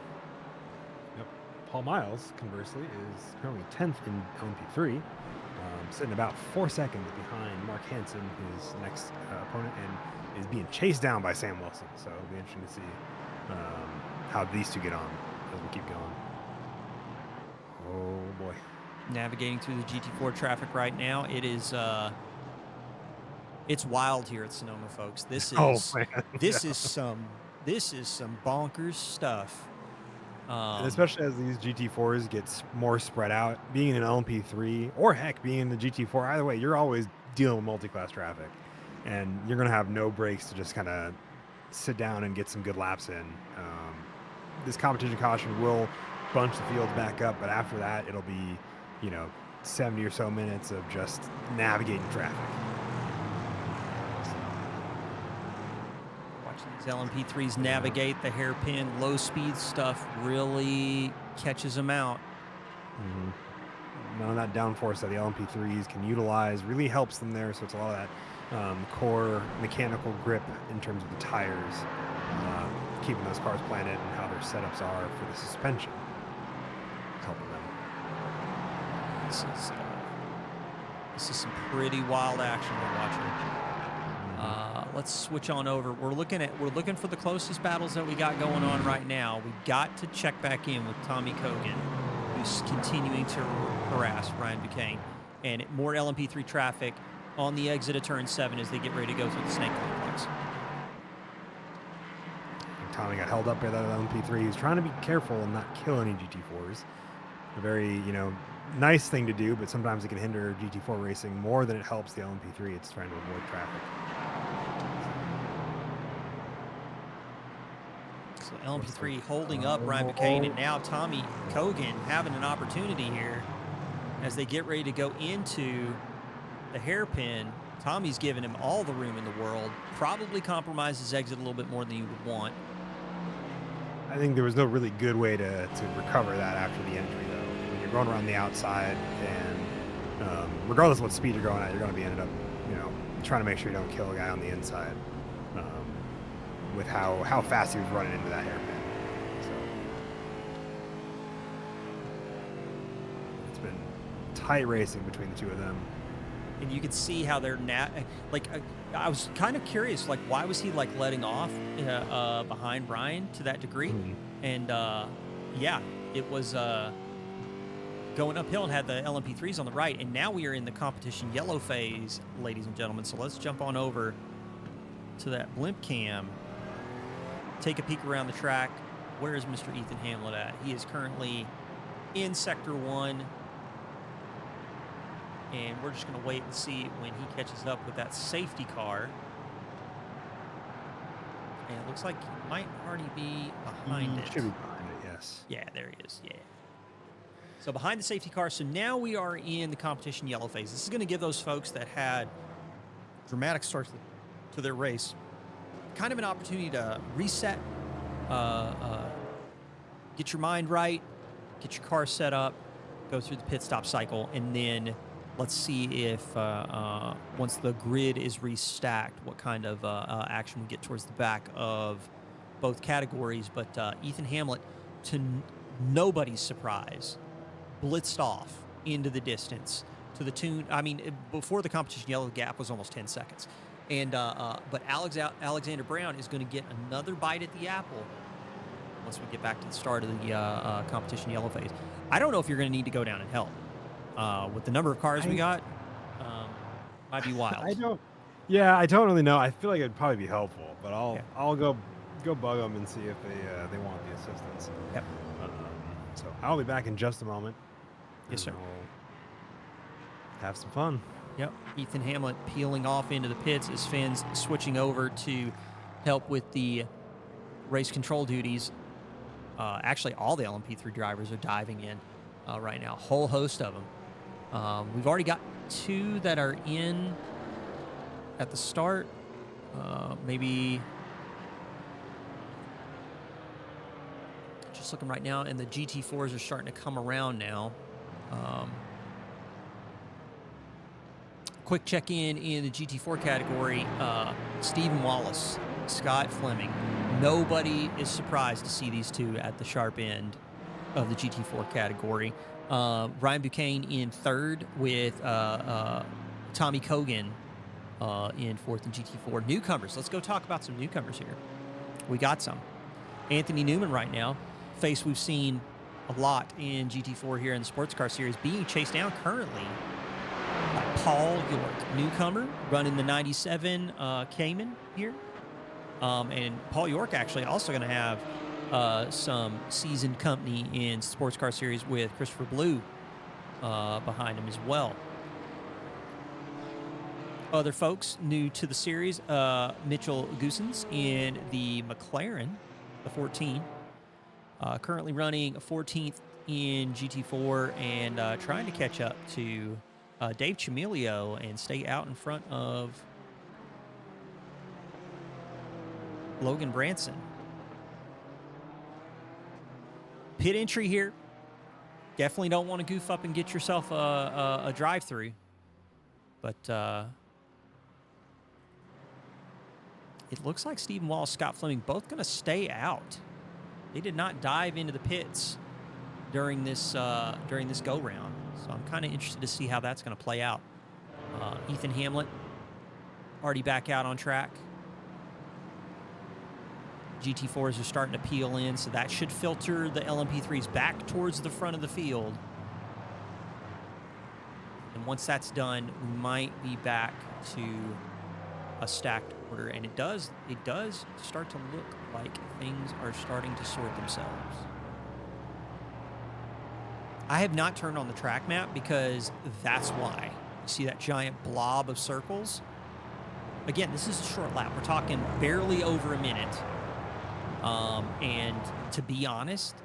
Yep. Paul Miles, conversely, is currently 10th in LMP3, sitting about 4 seconds behind Mark Hansen, his next opponent, and is being chased down by Sam Wilson. So it'll be interesting to see how these two get on as we keep going. Oh boy. Navigating through the GT4 traffic right now. It is it's wild here at Sonoma, folks. This is this is some bonkers stuff. And especially as these GT4s get more spread out, being in an LMP3 or heck being in the GT4, either way, you're always dealing with multi-class traffic. And you're going to have no breaks to just kind of sit down and get some good laps in. This competition caution will bunch the fields back up, but after that, it'll be, 70 or so minutes of just navigating traffic. Watching these LMP3s navigate the hairpin, low-speed stuff really catches them out. Mm-hmm. None of that downforce that the LMP3s can utilize really helps them there, so it's a lot of that core mechanical grip in terms of the tires, keeping those cars planted and how their setups are for the suspension, helping them. This is some pretty wild action we're watching. Let's switch on over. We're looking for the closest battles that we got going on right now. We've got to check back in with Tommy Cogan, who's continuing to harass Ryan Buchanan, and more LMP3 traffic on the exit of turn 7 as they get ready to go through the Snake Complex. Tommy got held up by that LMP3. He's trying to be careful and not kill any GT4s. A very, nice thing to do, but sometimes it can hinder GT4 racing more than it helps the LMP3. It's trying to avoid traffic. So LMP3 holding up Ryan Buchanan, and now Tommy Cogan having an opportunity here as they get ready to go into the hairpin. Tommy's giving him all the room in the world. Probably compromised his exit a little bit more than you would want. I think there was no really good way to recover that after the entry, though. When you're going around the outside, and regardless of what speed you're going at, you're going to be ended up, trying to make sure you don't kill a guy on the inside. With how fast he was running into that hairpin. So it's been tight racing between the two of them. And you could see how they're I was kind of curious, why was he letting off behind Brian to that degree? Mm-hmm. And it was going uphill and had the LMP3s on the right. And now we are in the competition yellow phase, ladies and gentlemen. So let's jump on over to that blimp cam. Take a peek around the track. Where is Mr. Ethan Hamlet at? He is currently in Sector 1. And we're just going to wait and see when he catches up with that safety car. And it looks like he might already be behind it. Should be behind it, yes. Yeah, there he is, yeah. So behind the safety car. So now we are in the competition yellow phase. This is going to give those folks that had dramatic starts to their race kind of an opportunity to reset, get your mind right, get your car set up, go through the pit stop cycle, and then let's see if once the grid is restacked, what kind of action we get towards the back of both categories. But Ethan Hamlet, to nobody's surprise, blitzed off into the distance to the tune. I mean, before the competition yellow, the gap was almost 10 seconds. And but Alexander Brown is going to get another bite at the apple once we get back to the start of the competition yellow phase. I don't know if you're going to need to go down and help. With the number of cars we got, might be wild. I don't really know. I feel like it'd probably be helpful, but I'll go bug them and see if they want the assistance. Yep. So I'll be back in just a moment. Yes, sir. We'll have some fun. Yep. Ethan Hamlet peeling off into the pits as Finn's switching over to help with the race control duties. Actually, all the LMP3 drivers are diving in right now. Whole host of them. We've already got 2 that are in at the start. Maybe just looking right now, and the GT4s are starting to come around now. Quick check-in the GT4 category. Stephen Wallace, Scott Fleming. Nobody is surprised to see these 2 at the sharp end of the GT4 category. Ryan Buchanan in 3rd with Tommy Kogan in 4th in GT4. Newcomers. Let's go talk about some newcomers here. We got some. Anthony Newman right now, face we've seen a lot in GT4 here in the Sports Car Series, being chased down currently by Paul York, newcomer, running the 97 Cayman here. And Paul York actually also going to have some seasoned company in Sports Car Series with Christopher Blue behind him as well. Other folks new to the series, Mitchell Goosens in the McLaren, the 14. Currently running 14th in GT4 and trying to catch up to Dave Chamilio and stay out in front of Logan Branson. Pit entry here. Definitely don't want to goof up and get yourself a drive-through. But it looks like Stephen Wallace, Scott Fleming, both going to stay out. They did not dive into the pits during this go-round. So I'm kind of interested to see how that's going to play out. Ethan Hamlet already back out on track. GT4s are starting to peel in, so that should filter the LMP3s back towards the front of the field. And once that's done, we might be back to a stacked order, and it does start to look like things are starting to sort themselves. I have not turned on the track map because that's why. You see that giant blob of circles? Again, this is a short lap. We're talking barely over a minute. And to be honest,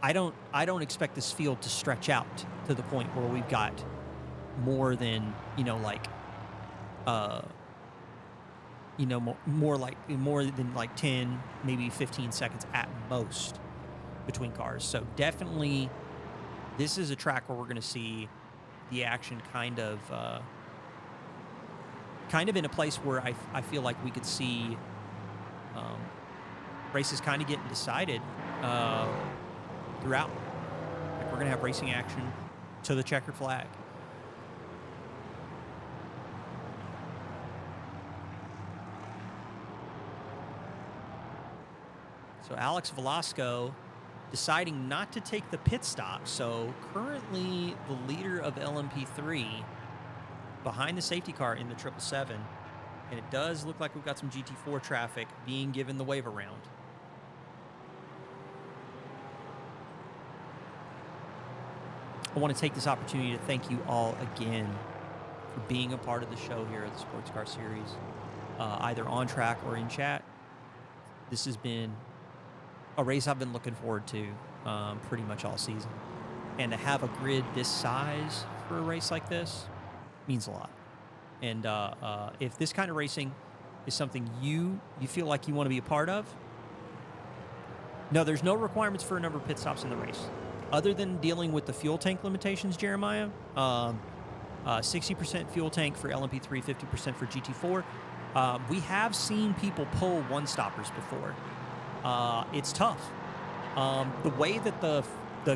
I don't expect this field to stretch out to the point where we've got more than, more than 10, maybe 15 seconds at most between cars. So definitely this is a track where we're going to see the action kind of in a place where I feel like we could see races kind of getting decided throughout. Like we're going to have racing action to the checkered flag. So Alex Velasco deciding not to take the pit stop. So currently the leader of LMP3 behind the safety car in the 777. And it does look like we've got some GT4 traffic being given the wave around. I want to take this opportunity to thank you all again for being a part of the show here at the Sports Car Series, either on track or in chat. This has been a race I've been looking forward to pretty much all season. And to have a grid this size for a race like this means a lot. And if this kind of racing is something you feel like you want to be a part of, No, there's no requirements for a number of pit stops in the race. Other than dealing with the fuel tank limitations, Jeremiah, 60% fuel tank for LMP3, 50% for GT4. We have seen people pull one-stoppers before. It's tough. The way that the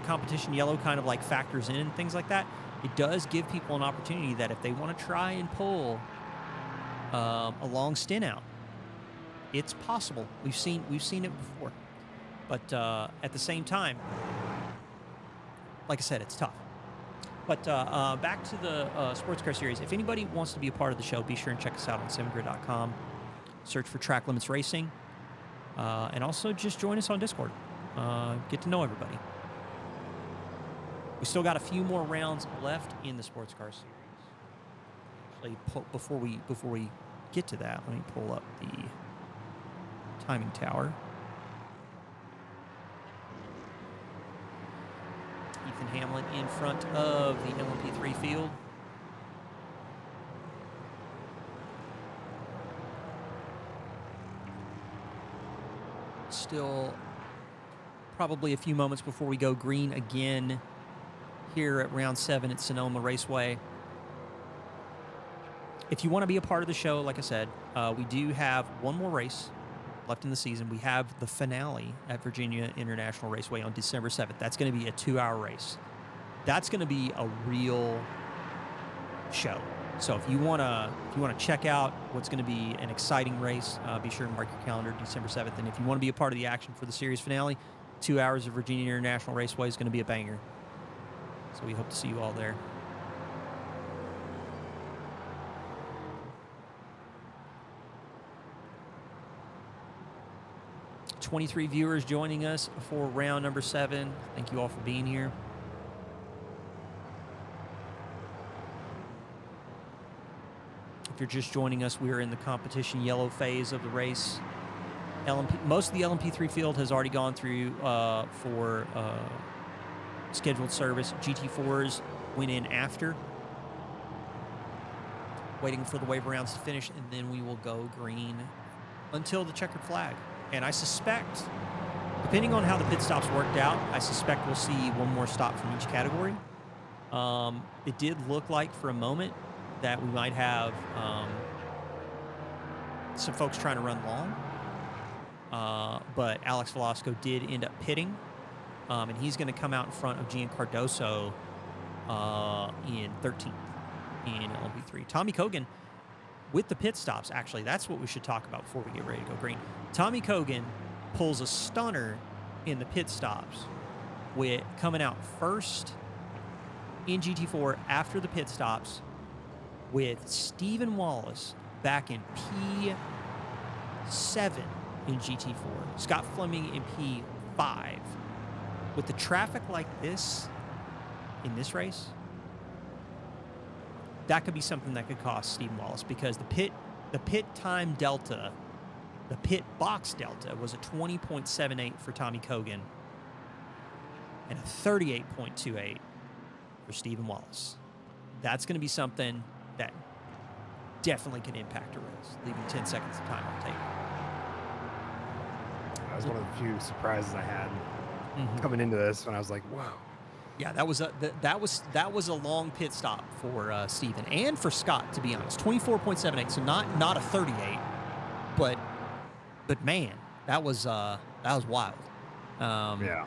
competition yellow kind of like factors in and things like that, it does give people an opportunity that if they want to try and pull a long stint out, it's possible. We've seen it before. But at the same time, like I said, it's tough. But back to the sports car series. If anybody wants to be a part of the show, be sure and check us out on 7grid.com. Search for Track Limits Racing. And also just join us on Discord. Get to know everybody. We still got a few more rounds left in the sports car series. Actually, before we get to that, let me pull up the timing tower. Ethan Hamlin in front of the LMP3 field. Still probably a few moments before we go green again here at round 7 at Sonoma Raceway. If you want to be a part of the show, like I said, we do have one more race left in the season. We have the finale at Virginia International Raceway on December 7th. That's going to be a 2-hour race. That's going to be a real show. So if you want to check out what's going to be an exciting race, be sure to mark your calendar December 7th. And if you want to be a part of the action for the series finale, 2 hours of Virginia International Raceway is going to be a banger. So we hope to see you all there. '23 viewers joining us for round number 7. Thank you all for being here. If you're just joining us, we are in the competition yellow phase of the race. Most of the LMP3 field has already gone through for scheduled service. GT4s went in after, waiting for the wave rounds to finish, and then we will go green until the checkered flag. And I suspect, depending on how the pit stops worked out, I suspect we'll see one more stop from each category. It did look like for a moment that we might have some folks trying to run long. But Alex Velasco did end up pitting, and he's going to come out in front of Gian Cardoso in 13th in LMP3. Tommy Kogan with the pit stops, actually, that's what we should talk about before we get ready to go green. Tommy Kogan pulls a stunner in the pit stops with coming out first in GT4 after the pit stops with Stephen Wallace back in P7 in GT4. Scott Fleming in P5. With the traffic like this in this race, that could be something that could cost Stephen Wallace, because the pit time delta, the pit box delta was a 20.78 for Tommy Kogan and a 38.28 for Stephen Wallace. That's going to be something that definitely can impact a race, leaving 10 seconds of time on tape. That was one of the few surprises I had coming into this, when I was like, "Whoa!" Yeah, that was a long pit stop for Stephen and for Scott, to be honest. 24.78, so not a 38, but man, that was wild. Yeah.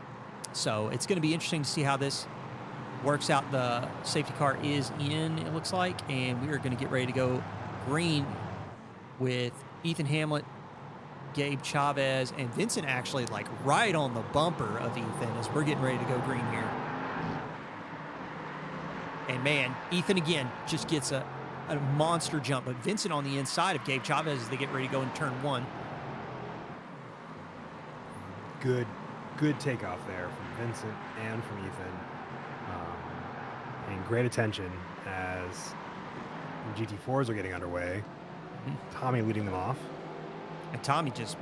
So it's going to be interesting to see how this works out. The safety car is in, it looks like, and we are going to get ready to go green with Ethan Hamlet, Gabe Chavez, and Vincent actually like right on the bumper of Ethan as we're getting ready to go green here. And man, Ethan again just gets a monster jump, but Vincent on the inside of Gabe Chavez as they get ready to go in turn 1. Good takeoff there from Vincent and from Ethan. And great attention as GT4s are getting underway. Tommy leading them off. And Tommy just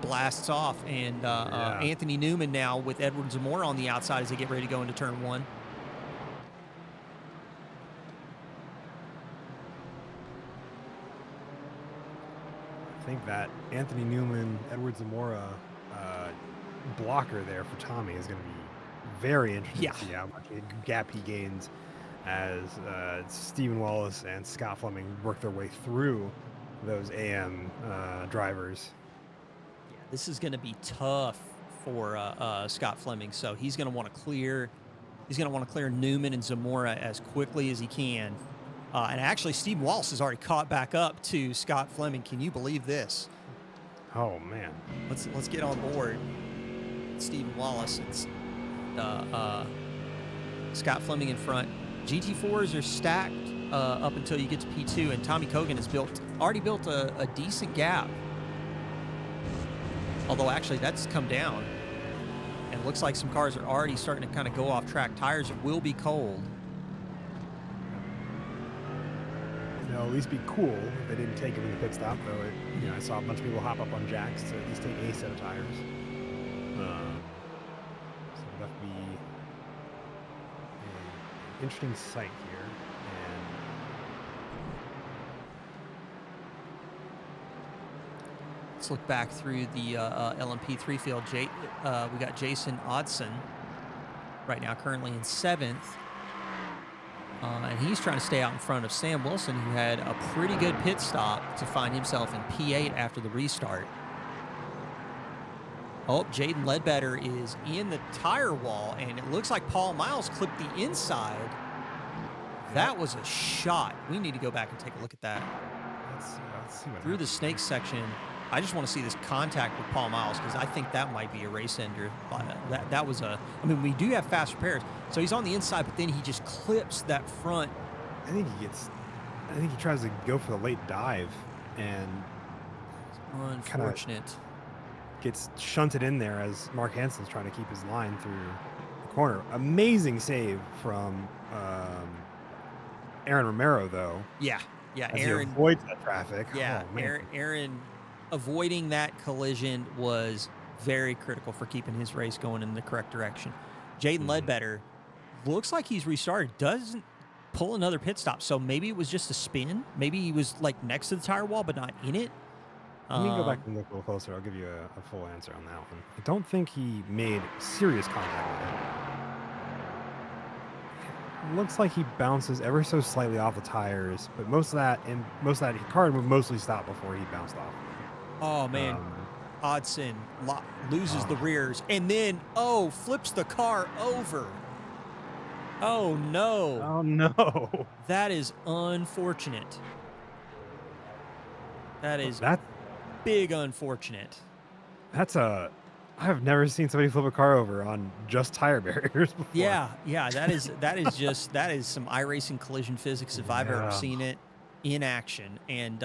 blasts off. And Anthony Newman now with Edward Zamora on the outside as they get ready to go into turn 1. I think that Anthony Newman, Edward Zamora blocker there for Tommy is going to be very interesting Yeah. to see how much gap he gains as Stephen Wallace and Scott Fleming work their way through those AM drivers. Yeah, this is going to be tough for Scott Fleming. So he's going to want to clear. He's going to want to clear Newman and Zamora as quickly as he can. And actually, Stephen Wallace has already caught back up to Scott Fleming. Can you believe this? Oh man, let's get on board. Stephen Wallace. It's Scott Fleming in front. GT4s are stacked up until you get to P2, and Tommy Cogan has already built a decent gap. Although actually that's come down, and it looks like some cars are already starting to kind of go off track. Tires will be cold. It'll at least be cool if they didn't take him in the pit stop, though. I saw a bunch of people hop up on jacks to at least take a set of tires. So that'll be an interesting sight here. And let's look back through the LMP3 field. We got Jason Odson right now, currently in 7th. And he's trying to stay out in front of Sam Wilson, who had a pretty good pit stop to find himself in P8 after the restart. Oh, Jaden Ledbetter is in the tire wall, and it looks like Paul Miles clipped the inside. That was a shot. We need to go back and take a look at that. let's see what Through the snake section, I just want to see this contact with Paul Miles, because I think that might be a race ender. That was I mean, we do have fast repairs, so he's on the inside, but then he just clips that front. I think he tries to go for the late dive and Unfortunate. Gets shunted in there as Mark Hansen's trying to keep his line through the corner. Amazing save from Aaron Romero, though. Yeah, as Aaron he avoids that traffic. Yeah, oh, man. Aaron avoiding that collision was very critical for keeping his race going in the correct direction. Jaden Ledbetter looks like he's restarted, doesn't pull another pit stop, so maybe it was just a spin. Maybe he was like next to the tire wall but not in it. Let me go back and look a little closer. I'll give you a full answer on that one. I don't think he made serious contact with him. It looks like he bounces ever so slightly off the tires, but most of that car would mostly stop before he bounced off. Oh man, Odson loses the rears and then flips the car over. Oh no! Oh no! That is unfortunate. That's big unfortunate. I have never seen somebody flip a car over on just tire barriers before. Yeah, that is some iRacing collision physics if I've ever seen it in action. And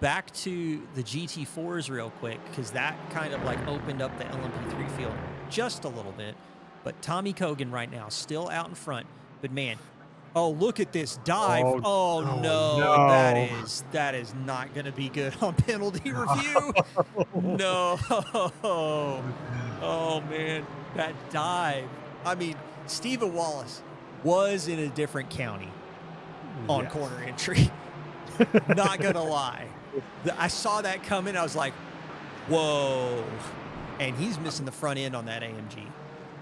back to the GT4s real quick, because that kind of like opened up the LMP3 field just a little bit. But Tommy Cogan right now still out in front. But man, look at this dive. Oh no. That is not going to be good on penalty review. No. Oh man, that dive. I mean, Stephen Wallace was in a different county on corner entry. Not going to lie. I saw that coming. I was like, whoa. And he's missing the front end on that AMG.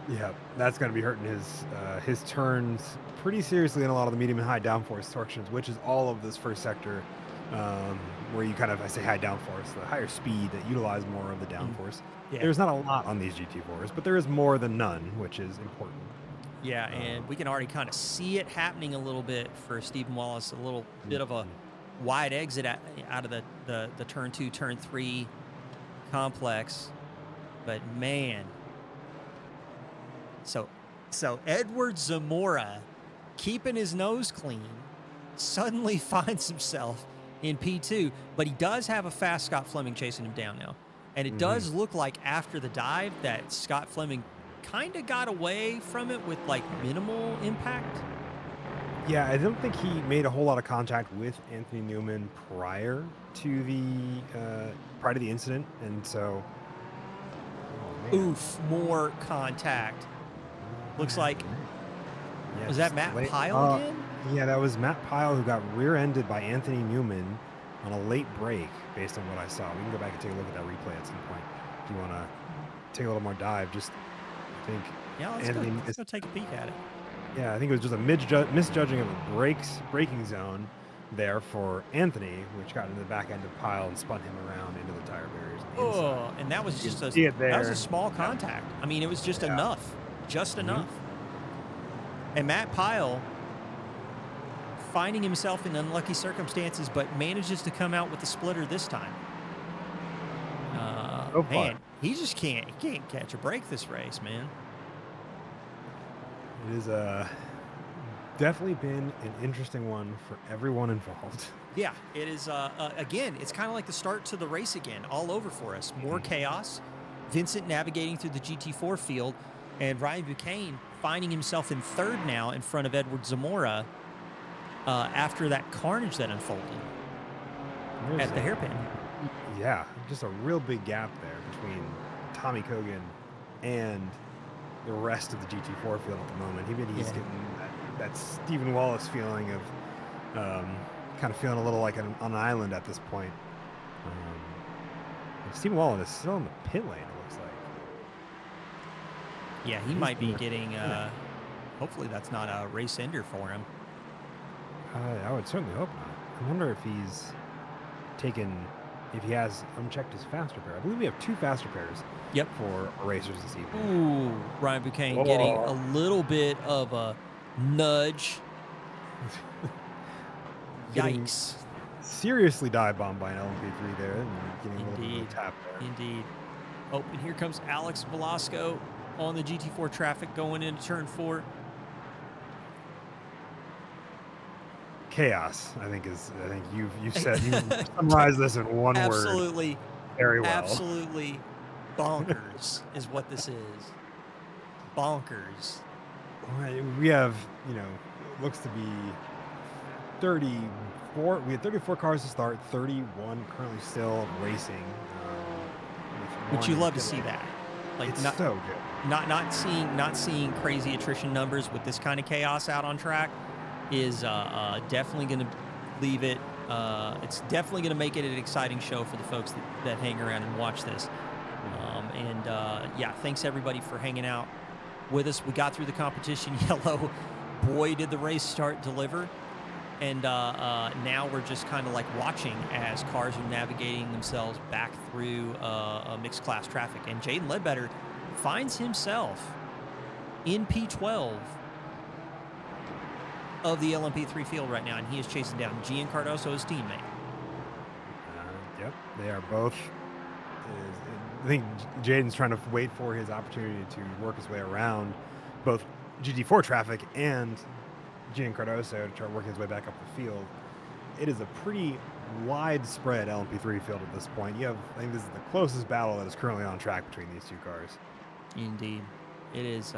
Yeah, that's going to be hurting his turns pretty seriously in a lot of the medium and high downforce sections, which is all of this first sector, where you I say high downforce, the higher speed that utilize more of the downforce. Yeah. There's not a lot on these GT4s, but there is more than none, which is important. Yeah, and we can already kind of see it happening a little bit for Stephen Wallace, a little bit of a wide exit out of the turn 2, turn 3 complex. But man, so Edward Zamora, keeping his nose clean, suddenly finds himself in P2, but he does have a fast Scott Fleming chasing him down now. And it does look like after the dive that Scott Fleming kind of got away from it with like minimal impact. Yeah, I don't think he made a whole lot of contact with Anthony Newman prior to the incident, and so more contact. Looks like was that Matt Pyle again? Yeah, that was Matt Pyle who got rear-ended by Anthony Newman on a late break, based on what I saw. We can go back and take a look at that replay at some point if you want to take a little more dive. Just I think Yeah, Anthony. let's go take a peek at it. Yeah, I think it was just a misjudging of the braking zone there for Anthony, which got into the back end of Pyle and spun him around into the tire barriers on the inside. Oh, and that was You just can see it that was a there. small contact. I mean, it was just Yeah. enough, just Mhm. enough. And Matt Pyle finding himself in unlucky circumstances, but manages to come out with the splitter this time. So far, Man, he can't catch a break this race, man. it is definitely been an interesting one for everyone involved. Yeah, it is. Again, it's kind of like the start to the race again, all over for us. More chaos. Vincent navigating through the GT4 field, and Ryan Buchanan finding himself in third now in front of Edward Zamora after that carnage that unfolded at the hairpin. Yeah, just a real big gap there between Tommy Kogan and the rest of the GT4 field at the moment. He's getting that Stephen Wallace feeling of kind of feeling a little like on an island at this point. Stephen Wallace is still in the pit lane, it looks like. Yeah, he might be getting. Hopefully, that's not a race ender for him. I would certainly hope not. I wonder if he's if he has unchecked his faster pair. I believe we have 2 faster pairs. Yep. For racers this evening. Ooh, Ryan Buchanan getting a little bit of a nudge. Yikes. Seriously dive bombed by an LMP3 there and getting a little bit of a tap there. Indeed. Oh, and here comes Alex Velasco on the GT4 traffic going into turn 4. Chaos, I think you've summarized this in one word. Absolutely. Very well. Absolutely bonkers is what this is. Bonkers. We have, looks to be 34. We had 34 cars to start, 31 currently still racing. Would you love to see that? Like, it's so good. Not seeing crazy attrition numbers with this kind of chaos out on track is definitely going to leave it. It's definitely going to make it an exciting show for the folks that hang around and watch this. Yeah, thanks everybody for hanging out with us. We got through the competition yellow. Boy, did the race start deliver. And now we're just kind of like watching as cars are navigating themselves back through a mixed class traffic. And Jaden Ledbetter finds himself in P12 of the LMP3 field right now, and he is chasing down Gian Cardoso, his teammate. Yep, they are both. I think Jaden's trying to wait for his opportunity to work his way around both GT4 traffic and Gian Cardoso to try to work his way back up the field. It is a pretty widespread LMP3 field at this point. I think this is the closest battle that is currently on track between these 2 cars. Indeed. It is.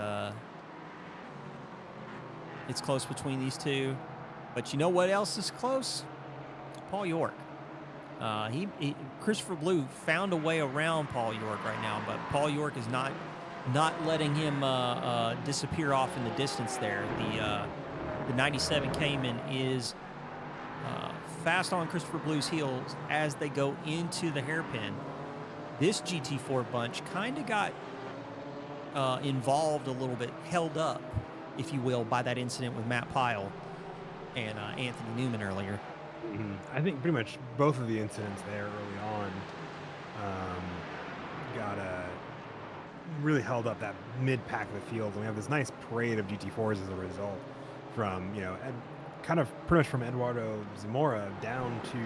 It's close between these 2. But you know what else is close? Paul York. Christopher Blue found a way around Paul York right now, but Paul York is not letting him disappear off in the distance there. The 97 Cayman is fast on Christopher Blue's heels as they go into the hairpin. This GT4 bunch kind of got involved a little bit, held up, if you will, by that incident with Matt Pyle and Anthony Newman earlier. I think pretty much both of the incidents there early on got really held up that mid-pack of the field. And we have this nice parade of GT4s as a result from, kind of pretty much from Eduardo Zamora down to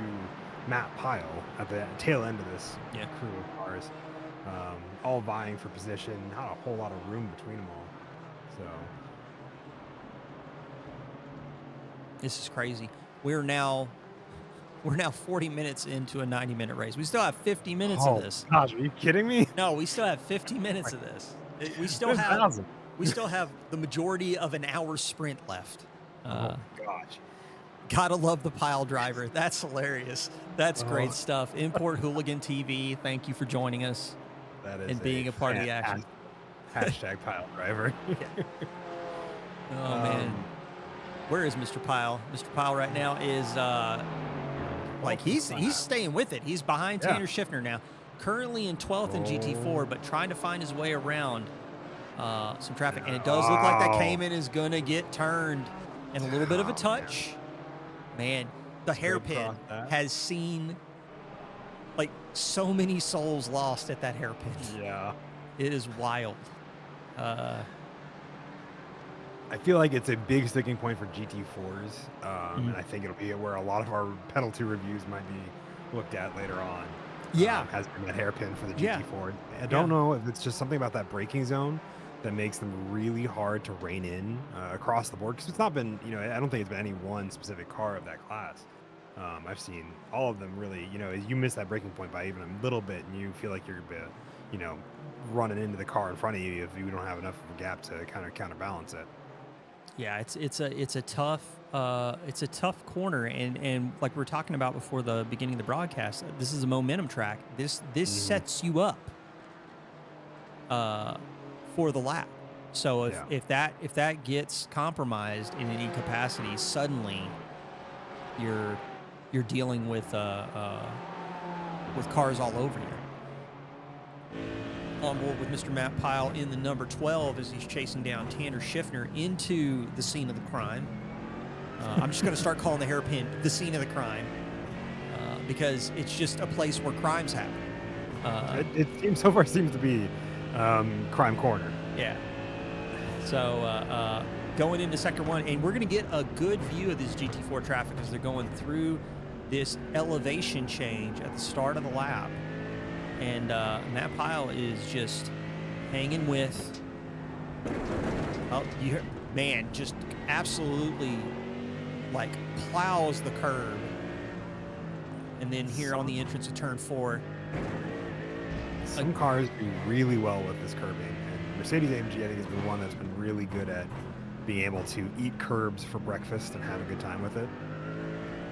Matt Pyle at the tail end of this crew of cars, all vying for position, not a whole lot of room between them all. So this is crazy. We're now 40 minutes into a 90-minute race. We still have 50 minutes of this. Gosh, are you kidding me? No, we still have 50 minutes of this. We still have the majority of an hour sprint left. Oh gosh. Gotta love the pile driver. That's hilarious. That's great stuff. Import Hooligan TV, thank you for joining us and being a part of the action. Hashtag pile driver. Oh, man. Where is Mr. Pyle? Mr. Pyle right now is he's staying with it. He's behind Tanner Schiffner now. currently in 12th in GT4, but trying to find his way around some traffic. And it does look like that Cayman is going to get turned. And a little bit of a touch. Man, the hairpin has seen like so many souls lost at that hairpin. Yeah. It is wild. I feel like it's a big sticking point for GT4s. And I think it'll be where a lot of our Pedal 2 reviews might be looked at later on. Yeah. Has been that hairpin for the GT4. I don't know if it's just something about that braking zone that makes them really hard to rein in across the board. Because it's not been, I don't think it's been any one specific car of that class. I've seen all of them really, you miss that braking point by even a little bit and you feel like you're, running into the car in front of you if you don't have enough of a gap to kind of counterbalance it. Yeah, it's a tough corner, and like we were talking about before the beginning of the broadcast, this is a momentum track. This sets you up for the lap. So if that gets compromised in any capacity, suddenly you're dealing with cars all over you. On board with Mr. Matt Pyle in the number 12 as he's chasing down Tanner Schiffner into the scene of the crime. I'm just going to start calling the hairpin the scene of the crime because it's just a place where crimes happen. It seems so far seems to be crime corner. Yeah. So going into sector 1, and we're going to get a good view of this GT4 traffic as they're going through this elevation change at the start of the lap. And Matt Pyle is just hanging with, just absolutely like plows the curb. And then here on the entrance of turn 4. Some cars do really well with this curbing. And Mercedes-AMG, I think, has been one that's been really good at being able to eat curbs for breakfast and have a good time with it.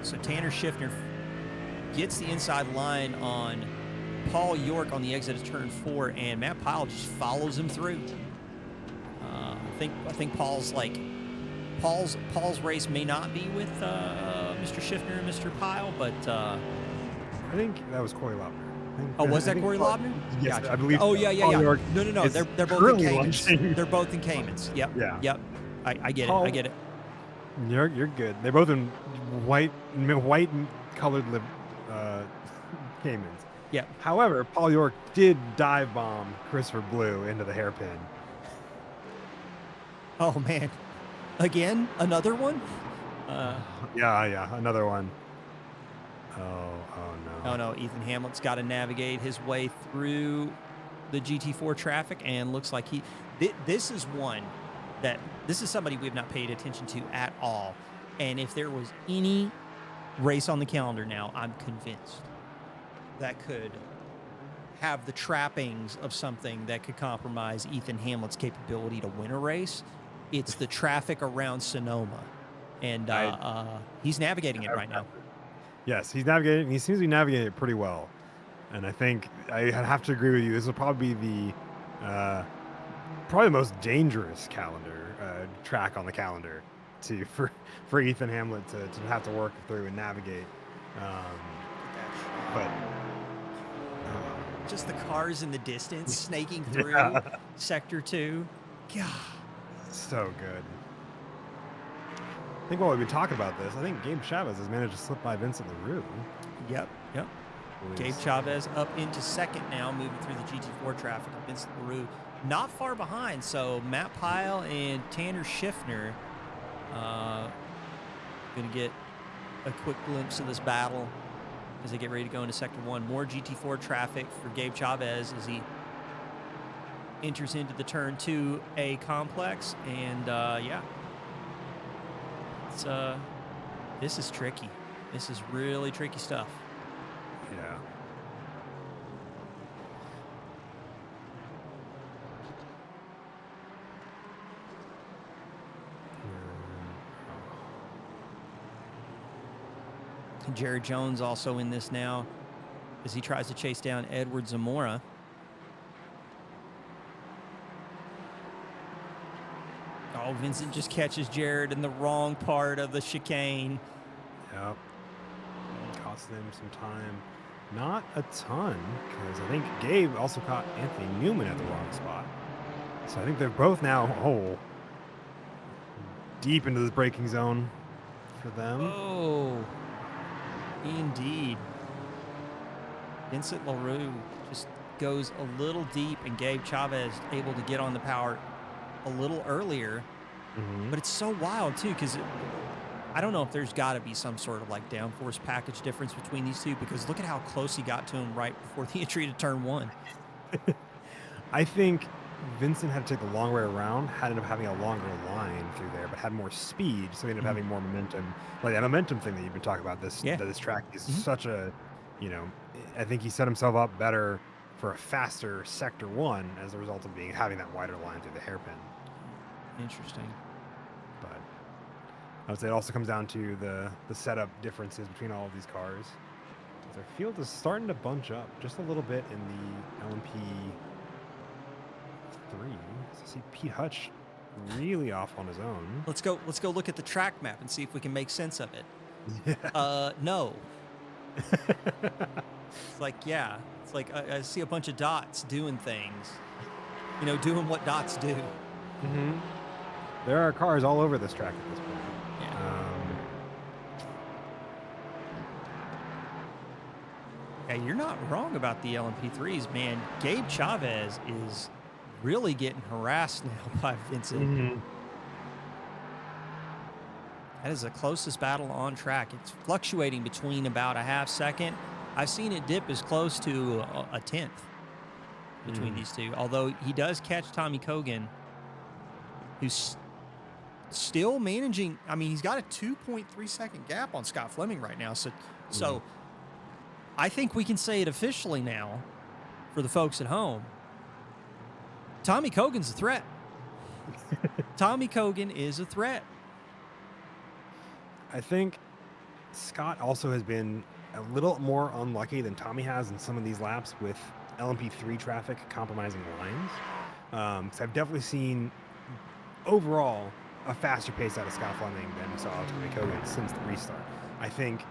So Tanner Schiffner gets the inside line on Paul York on the exit of turn 4, and Matt Pyle just follows him through. I think Paul's race may not be with Mr. Schiffner and Mr. Pyle, but I think that was Corey Lobner. Was that Corey Lobner? Yes, gotcha. I believe. Oh yeah. No. They're both in Caymans. Lunching. They're both in Caymans. Yep. Yeah. Yep. I get Paul, it. I get it. You're good. They're both in white colored Caymans. Yeah. However, Paul York did dive bomb Christopher Blue into the hairpin. Oh man, again, another one? Yeah, another one. Oh no. Oh no, Ethan Hamlet's got to navigate his way through the GT4 traffic, and looks like this is somebody we've not paid attention to at all. And if there was any race on the calendar now, I'm convinced that could have the trappings of something that could compromise Ethan Hamlet's capability to win a race. It's the traffic around Sonoma, and he's navigating it right now. Yes, he's navigating. He seems to be navigating it pretty well, and I think I have to agree with you. This will probably be the most dangerous track on the calendar for Ethan Hamlet to have to work through and navigate. But just the cars in the distance snaking through Sector 2. God. So good. I think while we've been talking about this, I think Gabe Chavez has managed to slip by Vincent LaRue. Yep. Gabe Chavez up into second now, moving through the GT4 traffic. Vincent LaRue not far behind. So Matt Pyle and Tanner Schiffner going to get a quick glimpse of this battle as they get ready to go into Sector 1. More GT4 traffic for Gabe Chavez as he enters into the Turn 2A complex. And, this is tricky. This is really tricky stuff. Yeah. Jared Jones also in this now as he tries to chase down Edward Zamora. Oh, Vincent just catches Jared in the wrong part of the chicane. Yep. Costing him some time. Not a ton, because I think Gabe also caught Anthony Newman at the wrong spot. So I think they're both now deep into this braking zone for them. Oh, indeed. Vincent LaRue just goes a little deep, and Gabe Chavez able to get on the power a little earlier. But it's so wild, too, because I don't know if there's got to be some sort of like downforce package difference between these two, because look at how close he got to him right before the entry to turn one. I think Vincent had to take the long way around, had ended up having a longer line through there, but had more speed, so he ended up having more momentum. Like that momentum thing that you've been talking about, that this track is such a, I think he set himself up better for a faster sector one as a result of having that wider line through the hairpin. Interesting. But I would say it also comes down to the setup differences between all of these cars. Their field is starting to bunch up just a little bit in the LMP3. So I see Pete Hutch really off on his own. Let's go look at the track map and see if we can make sense of it. Yeah. No. It's like, yeah. It's like I see a bunch of dots doing things. Doing what dots do. There are cars all over this track at this point. Yeah, you're not wrong about the LMP3s, man. Gabe Chavez is really getting harassed now by Vincent. That is the closest battle on track. It's fluctuating between about a half second. I've seen it dip as close to a tenth between these two. Although he does catch Tommy Kogan, who's still managing. I mean, he's got a 2.3 second gap on Scott Fleming right now. So I think we can say it officially now for the folks at home. Tommy Kogan's a threat. Tommy Kogan is a threat. I think Scott also has been a little more unlucky than Tommy has in some of these laps with LMP3 traffic compromising lines. So I've definitely seen overall a faster pace out of Scott Fleming than we saw out of Tommy Kogan since the restart. I think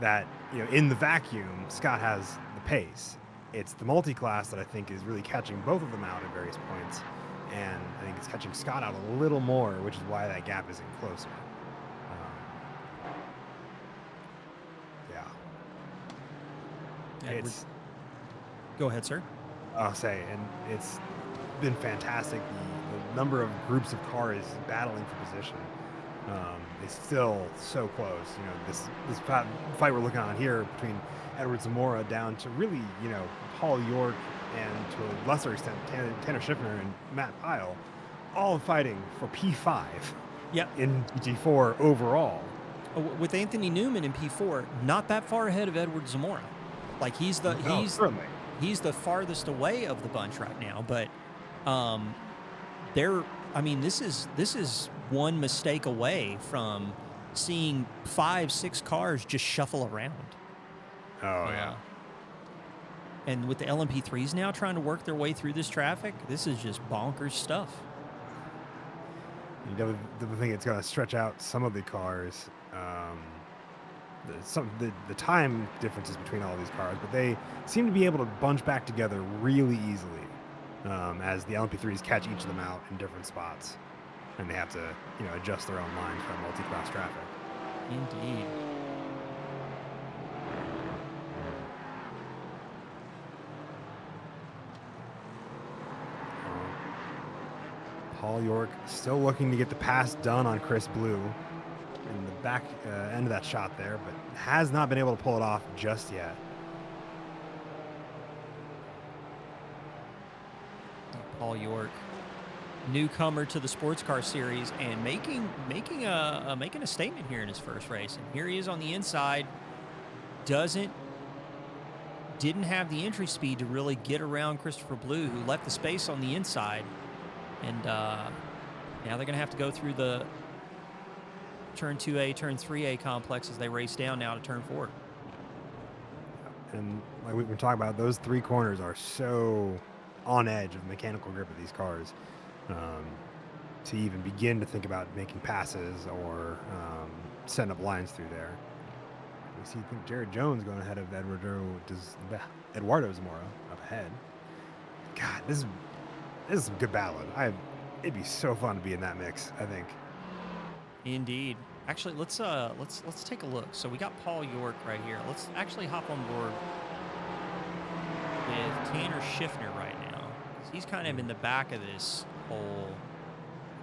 that in the vacuum, Scott has the pace. It's the multi-class that I think is really catching both of them out at various points, and I think it's catching Scott out a little more, which is why that gap isn't closer. Go ahead, sir. I'll say, and it's been fantastic. The number of groups of cars battling for position is still so close. This fight we're looking on here between Edward Zamora down to really, Paul York and to a lesser extent Tanner Schiffner and Matt Pyle, all fighting for P5. In GT4 overall. With Anthony Newman in P4, not that far ahead of Edward Zamora. Like he's the farthest away of the bunch right now, but this is one mistake away from seeing 5-6 cars just shuffle around. Oh yeah. And with the LMP3s now trying to work their way through this traffic, this is just bonkers stuff. You definitely think it's going to stretch out some of the cars. The time differences between all these cars, but they seem to be able to bunch back together really easily as the LMP3s catch each of them out in different spots, and they have to adjust their own lines for multi-cross traffic. Indeed. Paul York still looking to get the pass done on Chris Blue in the back end of that shot there, but has not been able to pull it off just yet. Paul York, newcomer to the sports car series, and making a statement here in his first race. And here he is on the inside. Didn't have the entry speed to really get around Christopher Blue, who left the space on the inside. And now they're going to have to go through the turn 2A, turn 3A complex as they race down now to turn 4. And like we've been talking about, those three corners are so on edge of the mechanical grip of these cars to even begin to think about making passes or setting up lines through there. You see, I think Jared Jones going ahead of Eduardo Zamora up ahead. God, this is some good battling. It'd be so fun to be in that mix, I think. Indeed. Actually, let's take a look. So we got Paul York right here. Let's actually hop on board with Tanner Schiffner right now. He's kind of in the back of this whole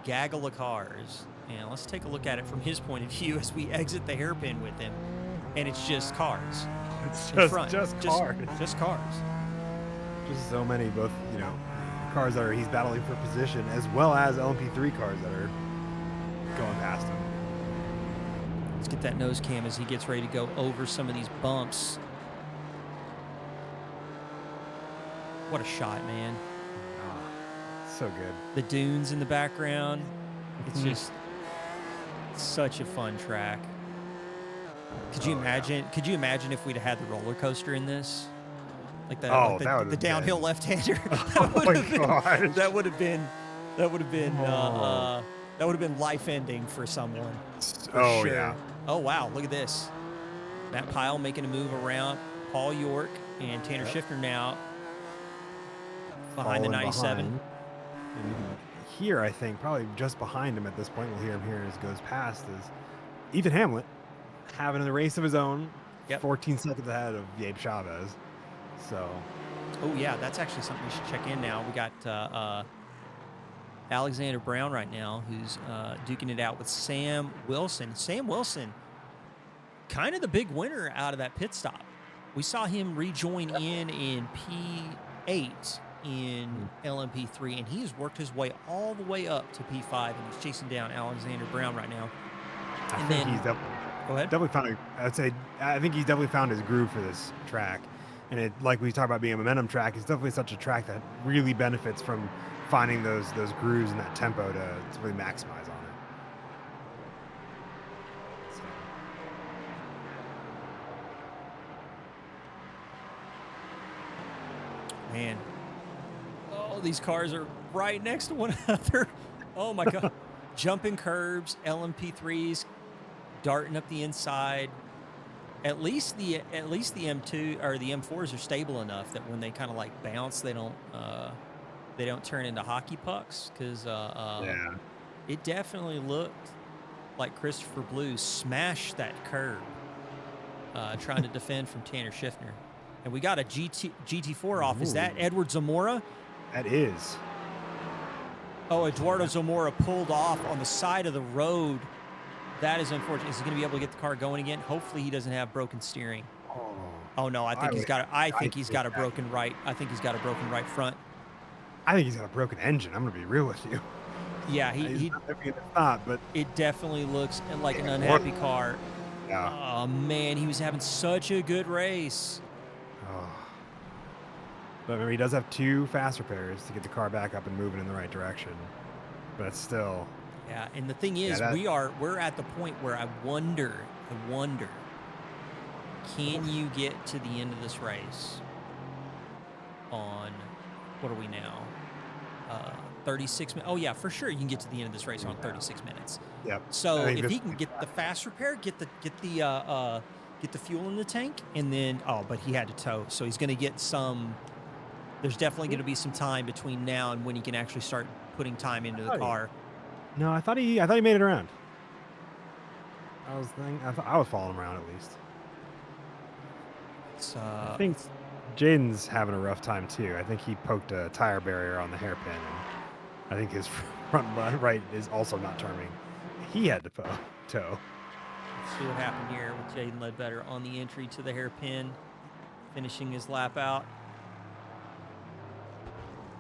gaggle of cars. And let's take a look at it from his point of view as we exit the hairpin with him. And it's just cars. It's just cars. Just cars. Just so many, both, cars that he's battling for position, as well as LMP3 cars that are going past him. Let's get that nose cam as he gets ready to go over some of these bumps. What a shot, man. Oh, so good. The dunes in the background. It's just such a fun track. Could you imagine? Yeah. Could you imagine if we'd had the roller coaster in this, like the downhill left-hander? That would have been life-ending for someone. For sure. Yeah. Oh wow! Look at this. Matt Pyle making a move around Paul York and Tanner Schiffner now behind the 97. And here, I think, probably just behind him at this point, we'll hear him here as he goes past, is Ethan Hamlet having a race of his own, 14 seconds ahead of Yabe Chavez. So. Oh, yeah, that's actually something we should check in now. We got Alexander Brown right now, who's duking it out with Sam Wilson. Sam Wilson, kind of the big winner out of that pit stop. We saw him rejoin in P8 in LMP3, and he has worked his way all the way up to P5, and he's chasing down Alexander Brown right now. I think he's definitely found. I think he's definitely found his groove for this track, and it, like we talk about being a momentum track, it's definitely such a track that really benefits from finding those grooves and that tempo to really maximize on it. So. Man. Oh, these cars are right next to one another. Oh my God. Jumping curbs, LMP3s, darting up the inside. At least the M2 or the M4s are stable enough that when they kind of like bounce, they don't turn into hockey pucks, because it definitely looked like Christopher Blue smashed that curb trying to defend from Tanner Schiffner. And we got a GT4 off. Is that Edward Zamora? That is. Oh, Eduardo Zamora pulled off on the side of the road. That is unfortunate. Is he going to be able to get the car going again? Hopefully he doesn't have broken steering. Oh no, I think he's got a broken right. I think he's got a broken right front. I think he's got a broken engine. I'm going to be real with you. Yeah, but it definitely looks like an unhappy car. Yeah. Oh man, he was having such a good race. Oh. But remember, he does have 2 fast repairs to get the car back up and moving in the right direction. But it's still. Yeah, and the thing is, we're at the point where I wonder, can you get to the end of this race on, what are we now? 36 minutes. Oh yeah, for sure you can get to the end of this race on 36 minutes. Yep. So if he can get the fast repair, get the fuel in the tank, and then but he had to tow, so he's going to get some. There's definitely going to be some time between now and when he can actually start putting time into the car. No, I thought he made it around. I was following him around at least. I think Jaden's having a rough time too. I think he poked a tire barrier on the hairpin, and I think his front right is also not turning. He had to tow. Let's see what happened here with Jaden Ledbetter on the entry to the hairpin, finishing his lap out.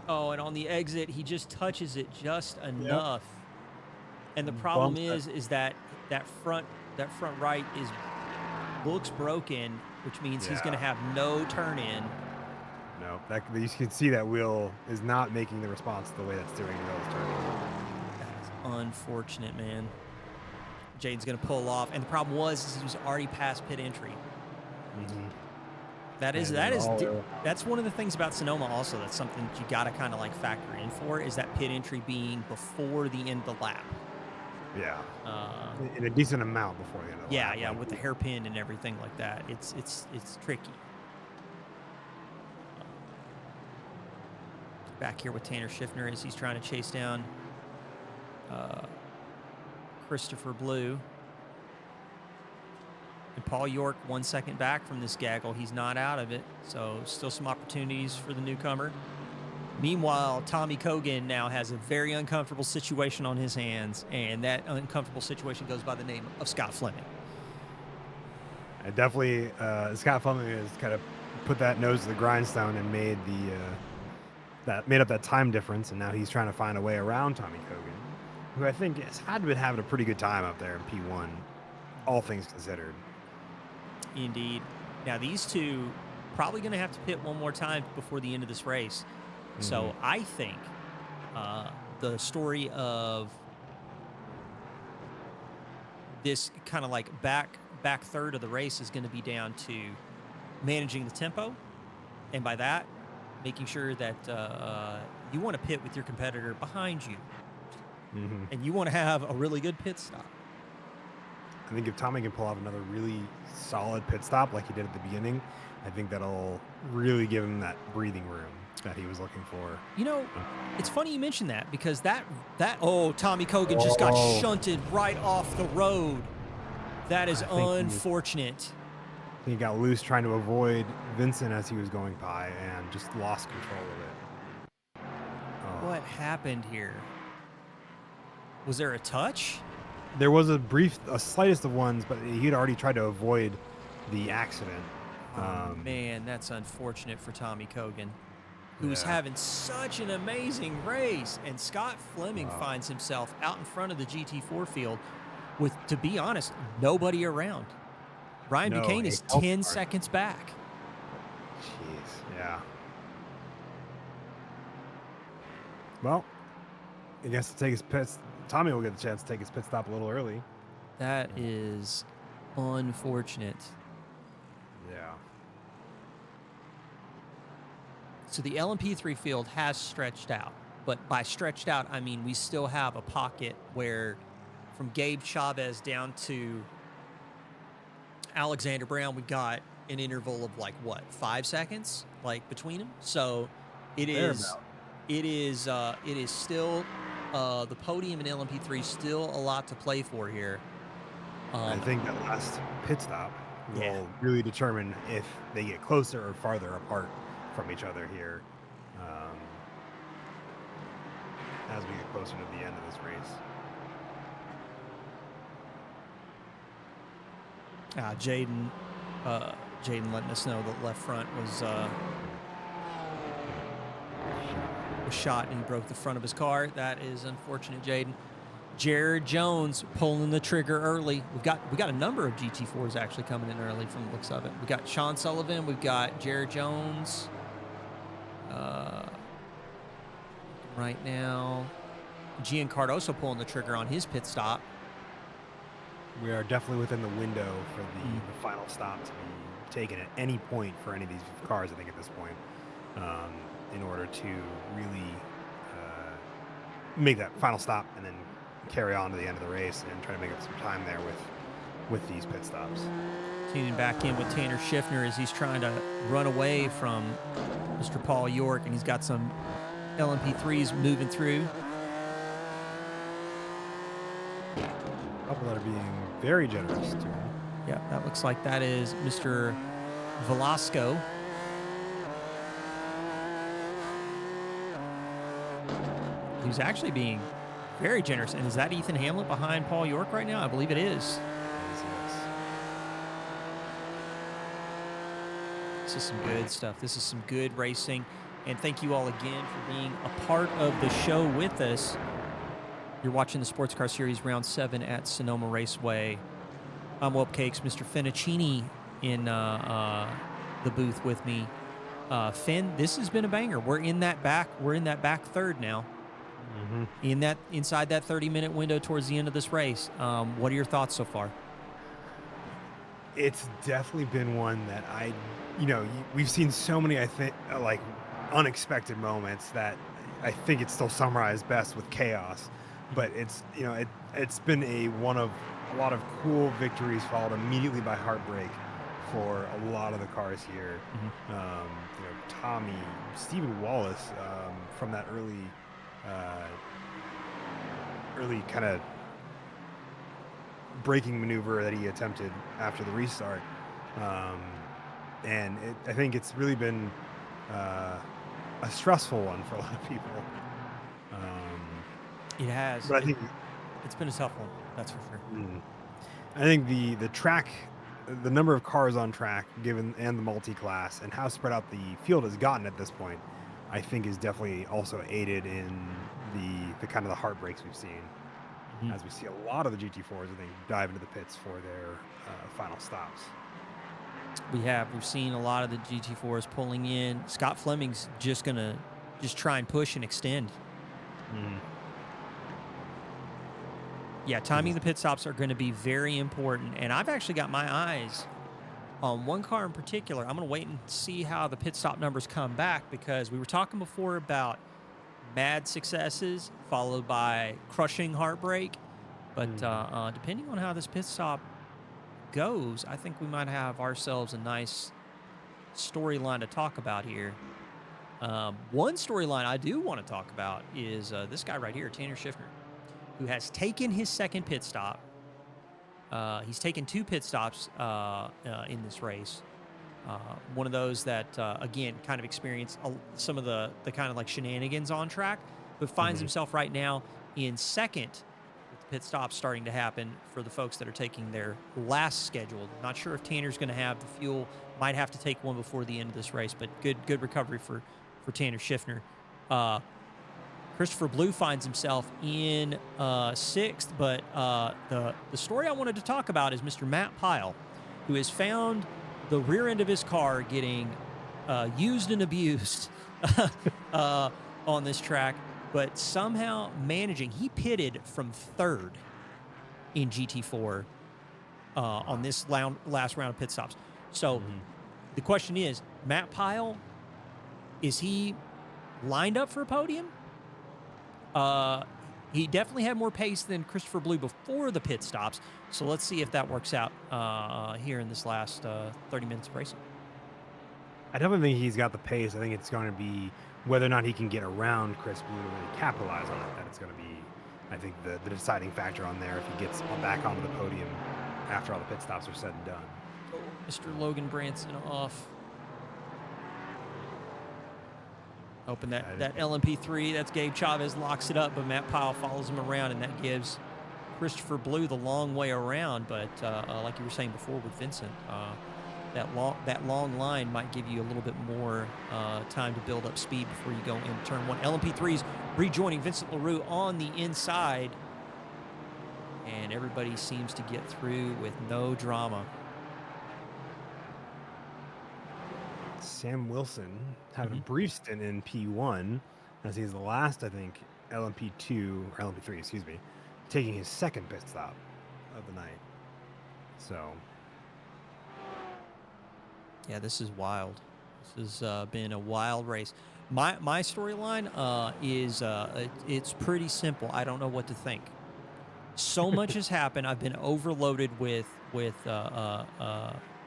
Oh, and on the exit, he just touches it just enough. Yep. And the problem is that front right looks broken, which means he's going to have no turn in. No, you can see that wheel is not making the response the way that steering wheel is turning. That is unfortunate, man. Jaden's going to pull off, and the problem is he was already past pit entry. Mm-hmm. That's one of the things about Sonoma also. That's something that you got to kind of like factor in for, is that pit entry being before the end of the lap. Yeah. Uh, In a decent amount before the end of the yeah, lap. yeah, Like, with the hairpin and everything like that. It's tricky. Uh, Back here with Tanner Schiffner as he's trying to chase down uh, Christopher Blue. And Paul York 1 second back from this gaggle. He's not out of it. So still some opportunities for the newcomer. Meanwhile, Tommy Kogan now has a very uncomfortable situation on his hands, and that uncomfortable situation goes by the name of Scott Fleming. I definitely, Scott Fleming has kind of put that nose to the grindstone and made up that time difference, and now he's trying to find a way around Tommy Kogan, who I think had been having a pretty good time up there in P1, all things considered. Indeed. Now, these two probably going to have to pit one more time before the end of this race. So I think the story of this kind of like back third of the race is going to be down to managing the tempo, and by that, making sure that you want to pit with your competitor behind you, and you want to have a really good pit stop. I think if Tommy can pull off another really solid pit stop like he did at the beginning, I think that'll really give him that breathing room that he was looking for. You know, it's funny you mentioned that, because Tommy Kogan just got shunted right off the road. That is unfortunate. He got loose trying to avoid Vincent as he was going by and just lost control of it. What happened here? Was there a touch? There was a slightest of ones, but he'd already tried to avoid the accident. Oh, man, that's unfortunate for Tommy Kogan, who's having such an amazing race. And Scott Fleming finds himself out in front of the GT4 field with, to be honest, nobody around. Ryan Buchanan is 10 seconds back. Jeez, yeah. Well, I guess to take his pits, Tommy will get the chance to take his pit stop a little early. That is unfortunate. Yeah. So the LMP3 field has stretched out, but by stretched out, I mean we still have a pocket where from Gabe Chavez down to Alexander Brown, we got an interval of like what, 5 seconds, like between them. So it is still the podium in LMP3 still a lot to play for here. I think that last pit stop will really determine if they get closer or farther apart from each other here as we get closer to the end of this race. Jaden letting us know that left front was shot and he broke the front of his car. That is unfortunate, Jaden. Jared Jones pulling the trigger early. We've got a number of GT4s actually coming in early from the looks of it. We've got Sean Sullivan. We've got Jared Jones. Right now, Gian Cardoso pulling the trigger on his pit stop. We are definitely within the window for the final stop to be taken at any point for any of these cars, I think, at this point, in order to really make that final stop and then carry on to the end of the race and try to make up some time there with these pit stops. Tuning back in with Tanner Schiffner as he's trying to run away from Mr. Paul York, and he's got some LMP3s moving through. A couple that are being very generous to him. Yeah, that looks like that is Mr. Velasco. Who's actually being very generous. And is that Ethan Hamlet behind Paul York right now? I believe it is. This is some good stuff. This is some good racing. And thank you all again for being a part of the show with us. You're watching the Sports Car Series Round 7 at Sonoma Raceway. I'm Whoop Cakes, Mr. Finicini in the booth with me. Finn, this has been a banger. We're in that back third now. Inside that 30-minute window towards the end of this race. What are your thoughts so far? It's definitely been one that we've seen so many, I think, like unexpected moments that I think it's still summarized best with chaos. but it's it's been a lot of cool victories followed immediately by heartbreak for a lot of the cars here. Tommy, Stephen Wallace, from that uh, early kind of braking maneuver that he attempted after the restart. And I think it's really been a stressful one for a lot of people. It has. But I think it's been a tough one. That's for sure. I think the track, the number of cars on track, given and the multi-class, and how spread out the field has gotten at this point, I think is definitely also aided in the kind of the heartbreaks we've seen. As we see a lot of the GT4s, I think, dive into the pits for their final stops. We've seen a lot of the GT4s pulling in. Scott Fleming's just gonna try and push and extend. Yeah, timing the pit stops are going to be very important, and I've actually got my eyes on one car in particular. I'm going to wait and see how the pit stop numbers come back, because we were talking before about mad successes followed by crushing heartbreak. But depending on how this pit stop goes, I think we might have ourselves a nice storyline to talk about here. One storyline I do want to talk about is this guy right here, Tanner Schiffner, who has taken his second pit stop. He's taken 2 pit stops in this race. One of those that, again, kind of experienced some of the kind of like shenanigans on track, but finds himself right now in second with the pit stops starting to happen for the folks that are taking their last scheduled. Not sure if Tanner's going to have the fuel. Might have to take one before the end of this race, but good recovery for Tanner Schiffner. Christopher Blue finds himself in 6th, but the story I wanted to talk about is Mr. Matt Pyle, who has found the rear end of his car getting used and abused on this track, but somehow managing. He pitted from 3rd in GT4 on this last round of pit stops. So the question is, Matt Pyle, is he lined up for a podium? He definitely had more pace than Christopher Blue before the pit stops. So let's see if that works out here in this last 30 minutes of racing. I definitely think he's got the pace. I think it's going to be whether or not he can get around Chris Blue to really capitalize on it. That it's going to be, I think, the deciding factor on there if he gets back onto the podium after all the pit stops are said and done. Mr. Logan Branson off. Hoping that LMP3, that's Gabe Chavez, locks it up, but Matt Pyle follows him around, and that gives Christopher Blue the long way around. But like you were saying before with Vincent, that long line might give you a little bit more time to build up speed before you go into turn 1. LMP3's rejoining Vincent LaRue on the inside, and everybody seems to get through with no drama. Sam Wilson having a brief stint in P1, as he's the last, I think, LMP2 or LMP3, excuse me, taking his second pit stop of the night. So, yeah, this is wild. This has been a wild race. My storyline is it's pretty simple. I don't know what to think. So much has happened. I've been overloaded with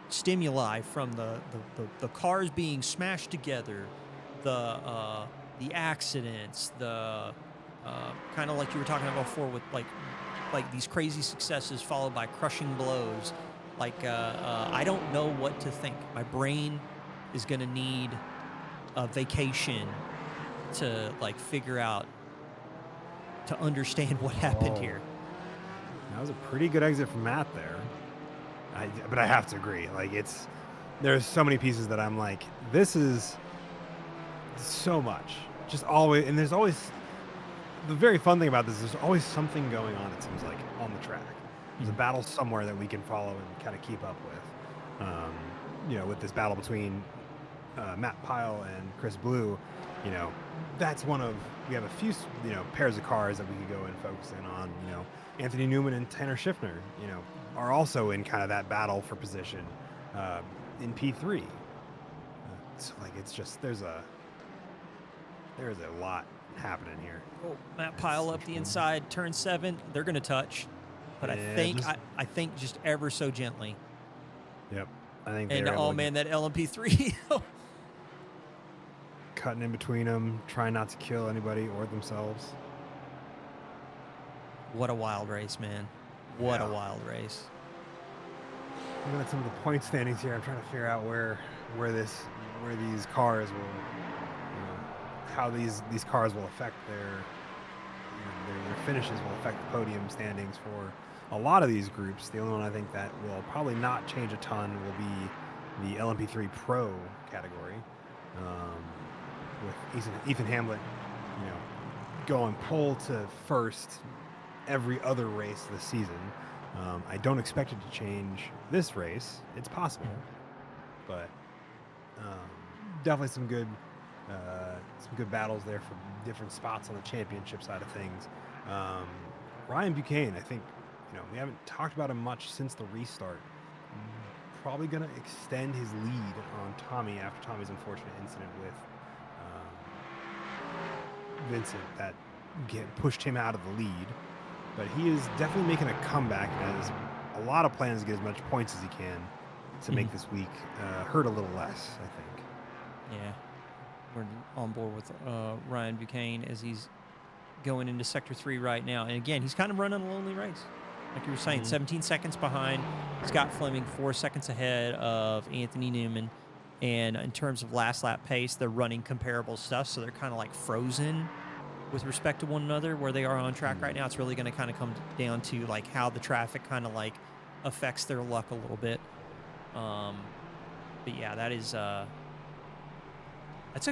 stimuli from the cars being smashed together, the accidents, the kind of like you were talking about before with like these crazy successes followed by crushing blows. I don't know what to think. My brain is going to need a vacation to figure out, to understand what happened here. That was a pretty good exit from Matt there. But I have to agree. There's so many pieces that I'm like, this is so much. Just always, and there's always, the very fun thing about this, there's always something going on, it seems like, on the track. There's a battle somewhere that we can follow and kind of keep up with. With this battle between Matt Pyle and Chris Blue, that's we have a few, pairs of cars that we could go and focus in on. Anthony Newman and Tanner Schiffner, are also in kind of that battle for position in P3. It's just there's a lot happening here. Oh, Matt Pyle up the inside, turn 7. They're going to touch, but yeah, I think just ever so gently. Yep, I think. And oh man, that LMP3 cutting in between them, trying not to kill anybody or themselves. What a wild race, man! What a wild race. Looking at some of the point standings here, I'm trying to figure out where these cars will, how these cars will affect their finishes, will affect the podium standings for a lot of these groups. The only one I think that will probably not change a ton will be the LMP3 Pro category, with Ethan Hamlet, going pole to first every other race this season. I don't expect it to change this race. It's possible, but definitely some good battles there for different spots on the championship side of things. Ryan Buchanan, I think, we haven't talked about him much since the restart. Probably going to extend his lead on Tommy after Tommy's unfortunate incident with Vincent that pushed him out of the lead. But he is definitely making a comeback and has a lot of plans to get as much points as he can to make this week hurt a little less, I think. Yeah, we're on board with Ryan Buchanan as he's going into Sector 3 right now. And again, he's kind of running a lonely race. Like you were saying, 17 seconds behind Scott Fleming, 4 seconds ahead of Anthony Newman. And in terms of last lap pace, they're running comparable stuff, so they're kind of like frozen with respect to one another where they are on track right now. It's really going to kind of come down to like how the traffic kind of like affects their luck a little bit. But yeah, that's a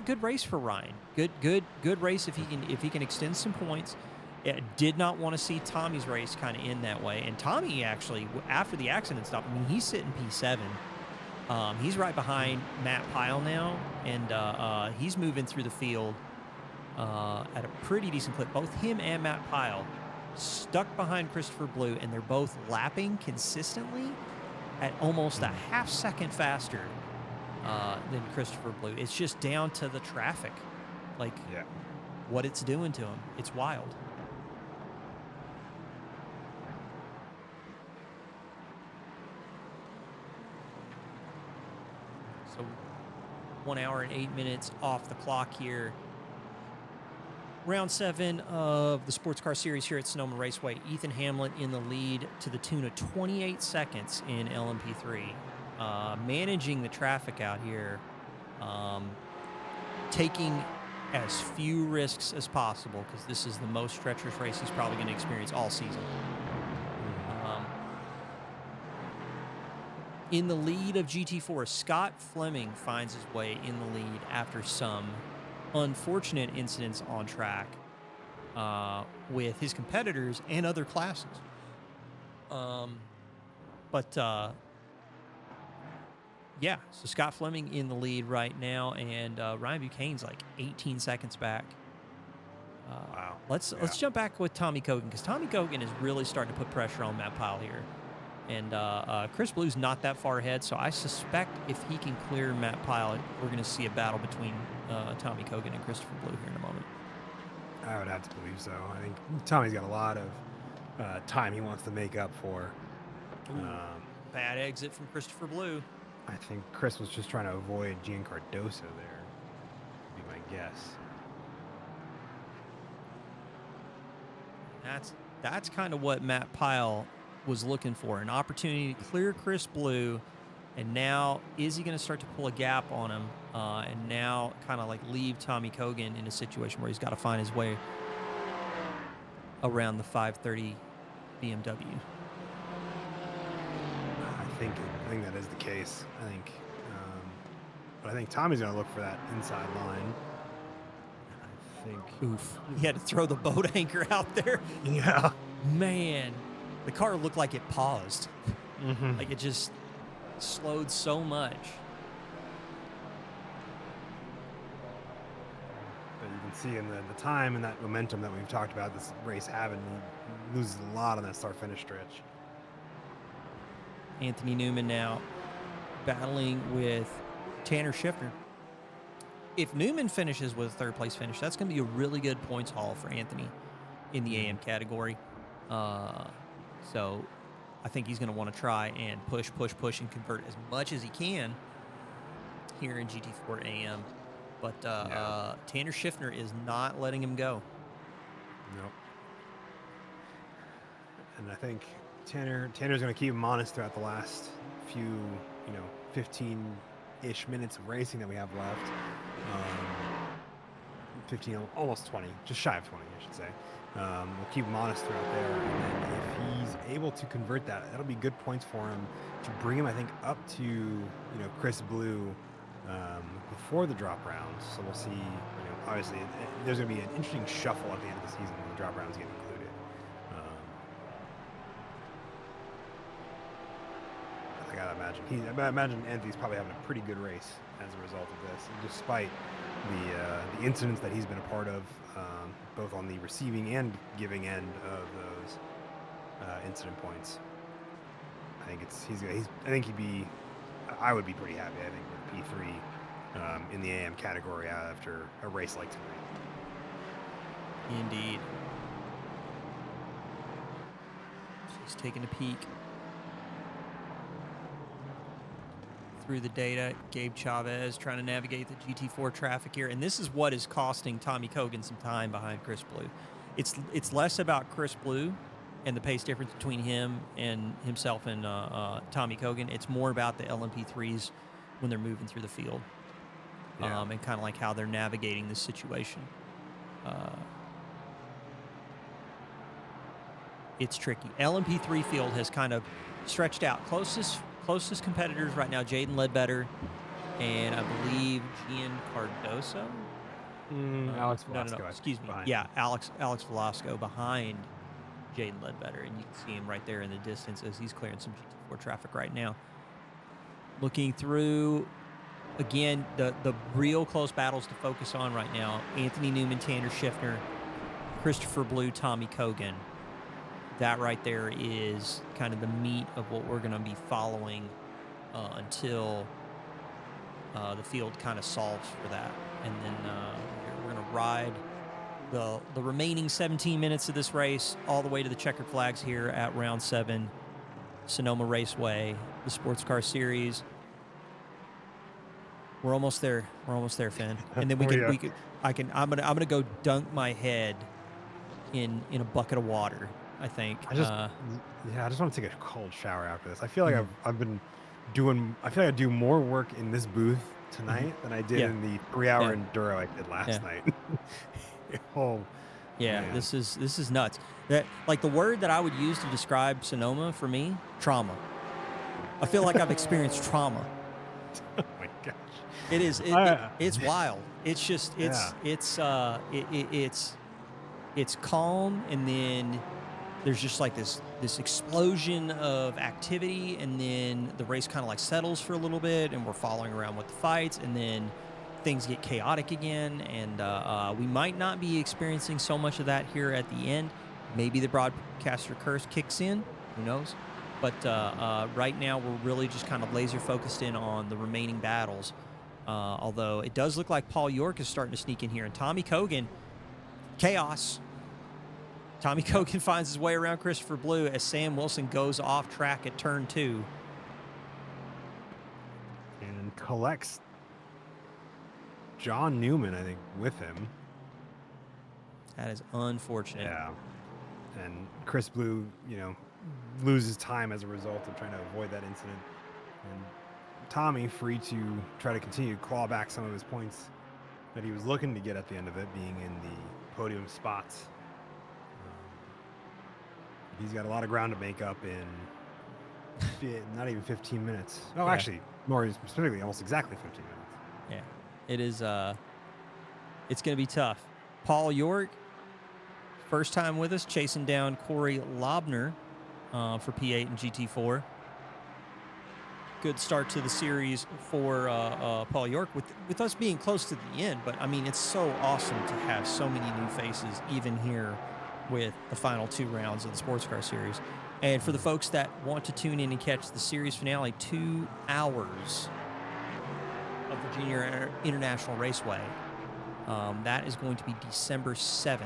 good race for Ryan. Good race if he can extend some points. I did not want to see Tommy's race kind of end that way. And Tommy actually, after the accident stopped, I mean, he's sitting P7. He's right behind Matt Pyle now, and he's moving through the field at a pretty decent clip. Both him and Matt Pyle stuck behind Christopher Blue, and they're both lapping consistently at almost a half second faster than Christopher Blue. It's just down to the traffic, what it's doing to him. It's wild. So 1 hour and 8 minutes off the clock here. Round 7 of the Sports Car Series here at Sonoma Raceway. Ethan Hamlet in the lead to the tune of 28 seconds in LMP3. Managing the traffic out here. Taking as few risks as possible because this is the most treacherous race he's probably going to experience all season. In the lead of GT4, Scott Fleming finds his way in the lead after some unfortunate incidents on track with his competitors and other classes. Yeah, so Scott Fleming in the lead right now, and Ryan Buchanan's like 18 seconds back. Wow. Let's jump back with Tommy Kogan, because Tommy Kogan is really starting to put pressure on Matt Pyle here. And Chris Blue's not that far ahead, so I suspect if he can clear Matt Pyle, we're going to see a battle between Tommy Kogan and Christopher Blue here in a moment. I would have to believe so. I think Tommy's got a lot of time he wants to make up for. Bad exit from Christopher Blue. I think Chris was just trying to avoid Gian Cardoso there, would be my guess. That's kind of what Matt Pyle was looking for, an opportunity to clear Chris Blue, and now is he going to start to pull a gap on him and now kind of like leave Tommy Kogan in a situation where he's got to find his way around the 530 BMW. I think that is the case. But I think Tommy's going to look for that inside line. Oof, he had to throw the boat anchor out there. Yeah, man. The car looked like it paused. Like it just slowed so much. But you can see in the time and that momentum that we've talked about this race having, he loses a lot on that start-finish stretch. Anthony Newman now battling with Tanner Schiffner. if Newman finishes with a third-place finish, that's going to be a really good points haul for Anthony in the AM category. So I think he's going to want to try and push, and convert as much as he can here in GT4 AM. But Tanner Schiffner is not letting him go. Nope. And I think Tanner's going to keep him honest throughout the last few, 15-ish minutes of racing that we have left. 15, almost 20, just shy of 20, I should say. We'll keep him honest throughout there. And then if he's able to convert that, that'll be good points for him to bring him, I think, up to, Chris Blue before the drop rounds. So we'll see, obviously there's going to be an interesting shuffle at the end of the season when the drop rounds get included. I imagine Anthony's probably having a pretty good race as a result of this, and despite the incidents that he's been a part of, both on the receiving and giving end of those incident points. I would be pretty happy, I think, with P3 in the AM category after a race like tonight. Indeed. Just taking a peek through the data. Gabe Chavez trying to navigate the GT4 traffic here, and this is what is costing Tommy Cogan some time behind Chris Blue. It's less about Chris Blue and the pace difference between himself and Tommy Cogan. It's more about the LMP3s when they're moving through the field, and kind of like how they're navigating this situation. It's tricky. LMP3 field has kind of stretched out. Closest competitors right now, Jaden Ledbetter and I believe Gian Cardoso. Alex Velasco. No. Excuse me. Yeah, Alex Velasco behind Jaden Ledbetter, and you can see him right there in the distance as he's clearing some GT4 traffic right now. Looking through, again, the real close battles to focus on right now: Anthony Newman, Tanner Schiffner, Christopher Blue, Tommy Cogan. That right there is kind of the meat of what we're going to be following until the field kind of solves for that. And then we're going to ride the remaining 17 minutes of this race all the way to the checkered flags here at round 7, Sonoma Raceway, the Sports Car Series. We're almost there. Finn. And then I'm gonna go dunk my head in a bucket of water. I think. I just want to take a cold shower after this. I feel like I feel like I do more work in this booth tonight than I did in the 3-hour enduro I did last night. Man. This is nuts. That, like, the word that I would use to describe Sonoma for me, trauma. I feel like I've experienced trauma. Oh my gosh. It is. It's wild. It's just. It's calm, and then there's just like this explosion of activity, and then the race kind of like settles for a little bit, and we're following around with the fights, and then things get chaotic again, and we might not be experiencing so much of that here at the end. Maybe the broadcaster curse kicks in, who knows? But right now we're really just kind of laser focused in on the remaining battles, although it does look like Paul York is starting to sneak in here, and Tommy Cogan, chaos. Tommy Cogan finds his way around Christopher Blue as Sam Wilson goes off track at turn 2. And collects John Newman, I think, with him. That is unfortunate. Yeah. And Chris Blue, loses time as a result of trying to avoid that incident. And Tommy free to try to continue to claw back some of his points that he was looking to get at the end of it, being in the podium spots. He's got a lot of ground to make up in not even 15 minutes. Oh, yeah. Actually, more specifically, almost exactly 15 minutes. Yeah, it is. It's going to be tough. Paul York, first time with us, chasing down Corey Lobner for P8 and GT4. Good start to the series for Paul York, with us being close to the end. But, I mean, it's so awesome to have so many new faces, even here with the final 2 rounds of the Sports Car Series. And for the folks that want to tune in and catch the series finale, 2 hours of the Virginia International Raceway. That is going to be December 7th.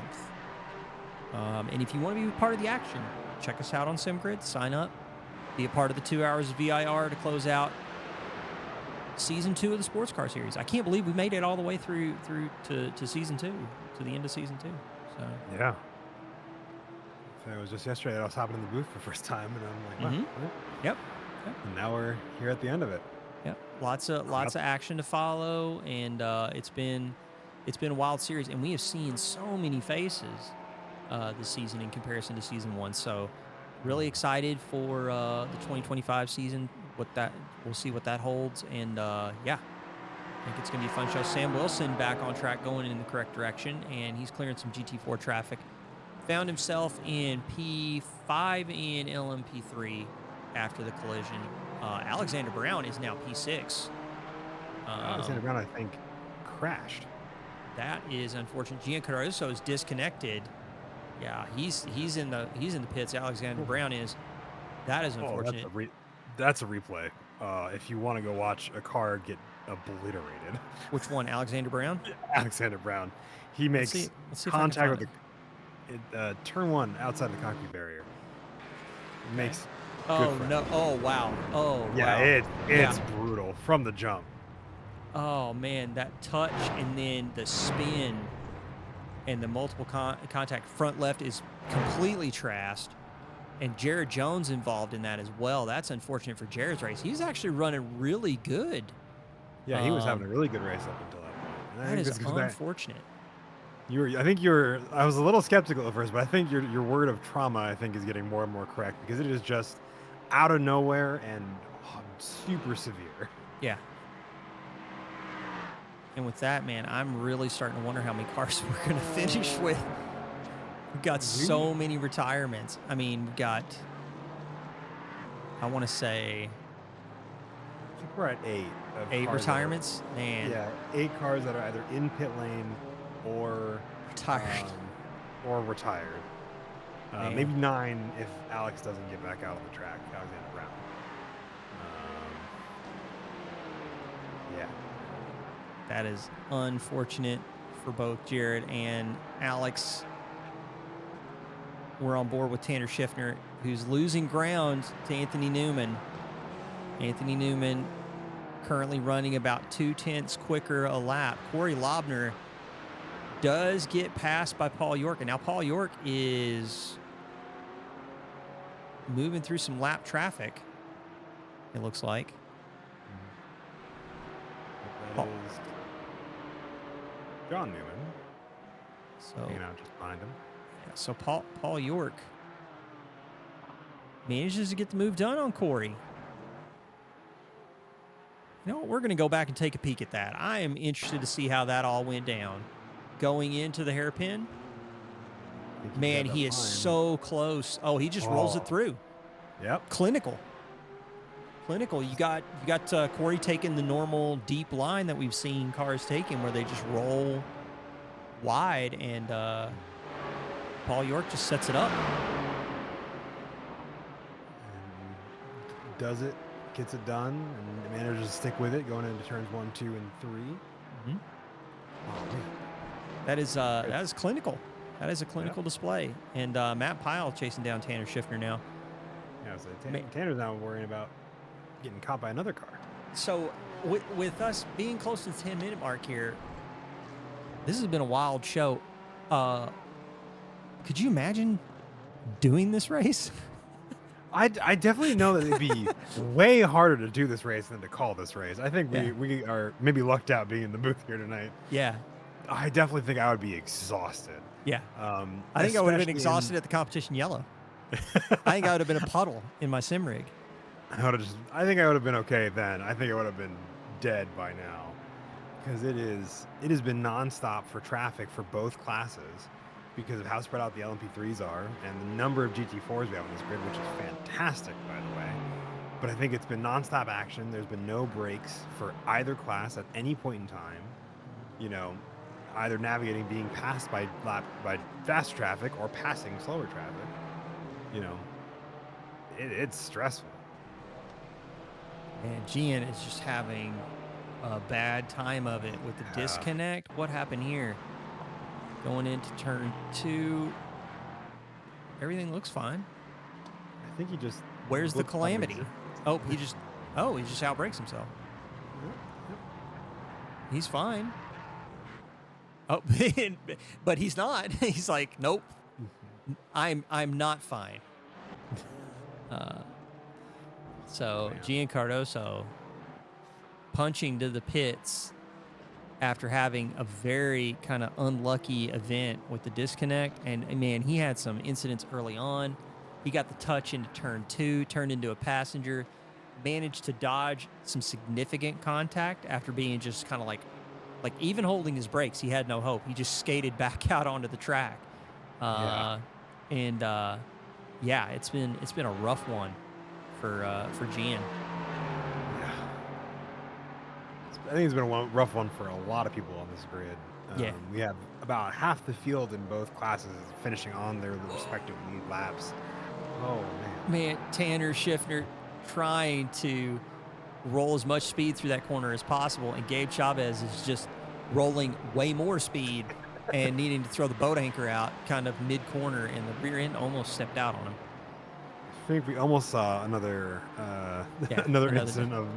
And if you want to be part of the action, check us out on SimGrid, sign up, be a part of the 2 hours of VIR to close out Season 2 of the Sports Car Series. I can't believe we made it all the way through to Season 2, to the end of Season 2. So yeah. So it was just yesterday that I was hopping in the booth for the first time, and I'm like, wow. Yep. And now we're here at the end of it. Yep. Lots of action to follow, and it's been a wild series, and we have seen so many faces this season in comparison to Season 1. So really excited for the 2025 season. We'll see what that holds, and I think it's going to be a fun show. Sam Wilson back on track, going in the correct direction, and he's clearing some GT4 traffic. Found himself in P5 and LMP3 after the collision. Alexander Brown is now P6. Alexander Brown, I think, crashed. That is unfortunate. Gian Caruso is disconnected. Yeah, he's in the pits. Alexander Brown is. That is unfortunate. That's a replay. If you want to go watch a car get obliterated. Which one, Alexander Brown? Alexander Brown. He makes let's see contact with the turn 1 outside the concrete barrier. It makes. Oh no! Oh wow! Oh yeah! Wow. It's brutal from the jump. Oh man, that touch and then the spin and the multiple contact front left is completely trashed. And Jared Jones involved in that as well. That's unfortunate for Jared's race. He's actually running really good. Yeah, he was having a really good race up until that point. That is unfortunate. I was a little skeptical at first, but I think your word of trauma, I think, is getting more and more correct, because it is just out of nowhere and super severe. Yeah. And with that, man, I'm really starting to wonder how many cars we're going to finish with. We've got so many retirements. I mean, we've got, I want to say, I think we're at 8. 8 retirements? Man. Yeah, 8 cars that are either in pit lane or retired. Maybe 9 if Alex doesn't get back out on the track, Alexander Brown. Yeah. That is unfortunate for both Jared and Alex. We're on board with Tanner Schiffner, who's losing ground to Anthony Newman. Anthony Newman currently running about 0.2 quicker a lap. Corey Lobner does get passed by Paul York, and now Paul York is moving through some lap traffic, it looks like. That is John Newman. So, just behind him. So Paul York manages to get the move done on Corey. You know what? We're going to go back and take a peek at that. I am interested to see how that all went down. Going into the hairpin. Man, he is so close. Oh, he just rolls it through. Yep. Clinical. You got Corey taking the normal deep line that we've seen cars taking, where they just roll wide, and Paul York just sets it up. And does it, gets it done, and manages to stick with it going into turns 1, 2, and 3. Mm-hmm. Oh, man. That is clinical. That is a clinical display. And Matt Pyle chasing down Tanner Schiffner now. Yeah, so Tanner's now worrying about getting caught by another car. So with us being close to the 10-minute mark here, this has been a wild show. Could you imagine doing this race? I definitely know that it'd be way harder to do this race than to call this race. I think we are maybe lucked out being in the booth here tonight. Yeah. I definitely think I would be exhausted. Yeah. I think I would have been exhausted at the competition yellow. I think I would have been a puddle in my sim rig. I think I would have been okay then. I think I would have been dead by now, because it has been nonstop for traffic for both classes because of how spread out the LMP3s are and the number of GT4s we have on this grid, which is fantastic, by the way. But I think it's been nonstop action. There's been no breaks for either class at any point in time. Either navigating being passed by fast traffic or passing slower traffic. It's stressful. And Gian is just having a bad time of it with the disconnect. What happened here? Going into turn 2. Everything looks fine. I think he just... Where's the calamity? He just outbrakes himself. He's fine. Oh, but he's not. He's like, nope. I'm not fine. So Gian Cardoso punching to the pits after having a very kind of unlucky event with the disconnect. And man, he had some incidents early on. He got the touch into turn 2, turned into a passenger, managed to dodge some significant contact after being just kind of like even holding his brakes, he had no hope. He just skated back out onto the track. It's been a rough one for Gian. Yeah. I think it's been a rough one for a lot of people on this grid. We have about half the field in both classes finishing on their respective lead laps. Oh, man. Tanner Schiffner trying to roll as much speed through that corner as possible, and Gabe Chavez is just rolling way more speed and needing to throw the boat anchor out kind of mid-corner, and the rear end almost stepped out on him. I think we almost saw another incident of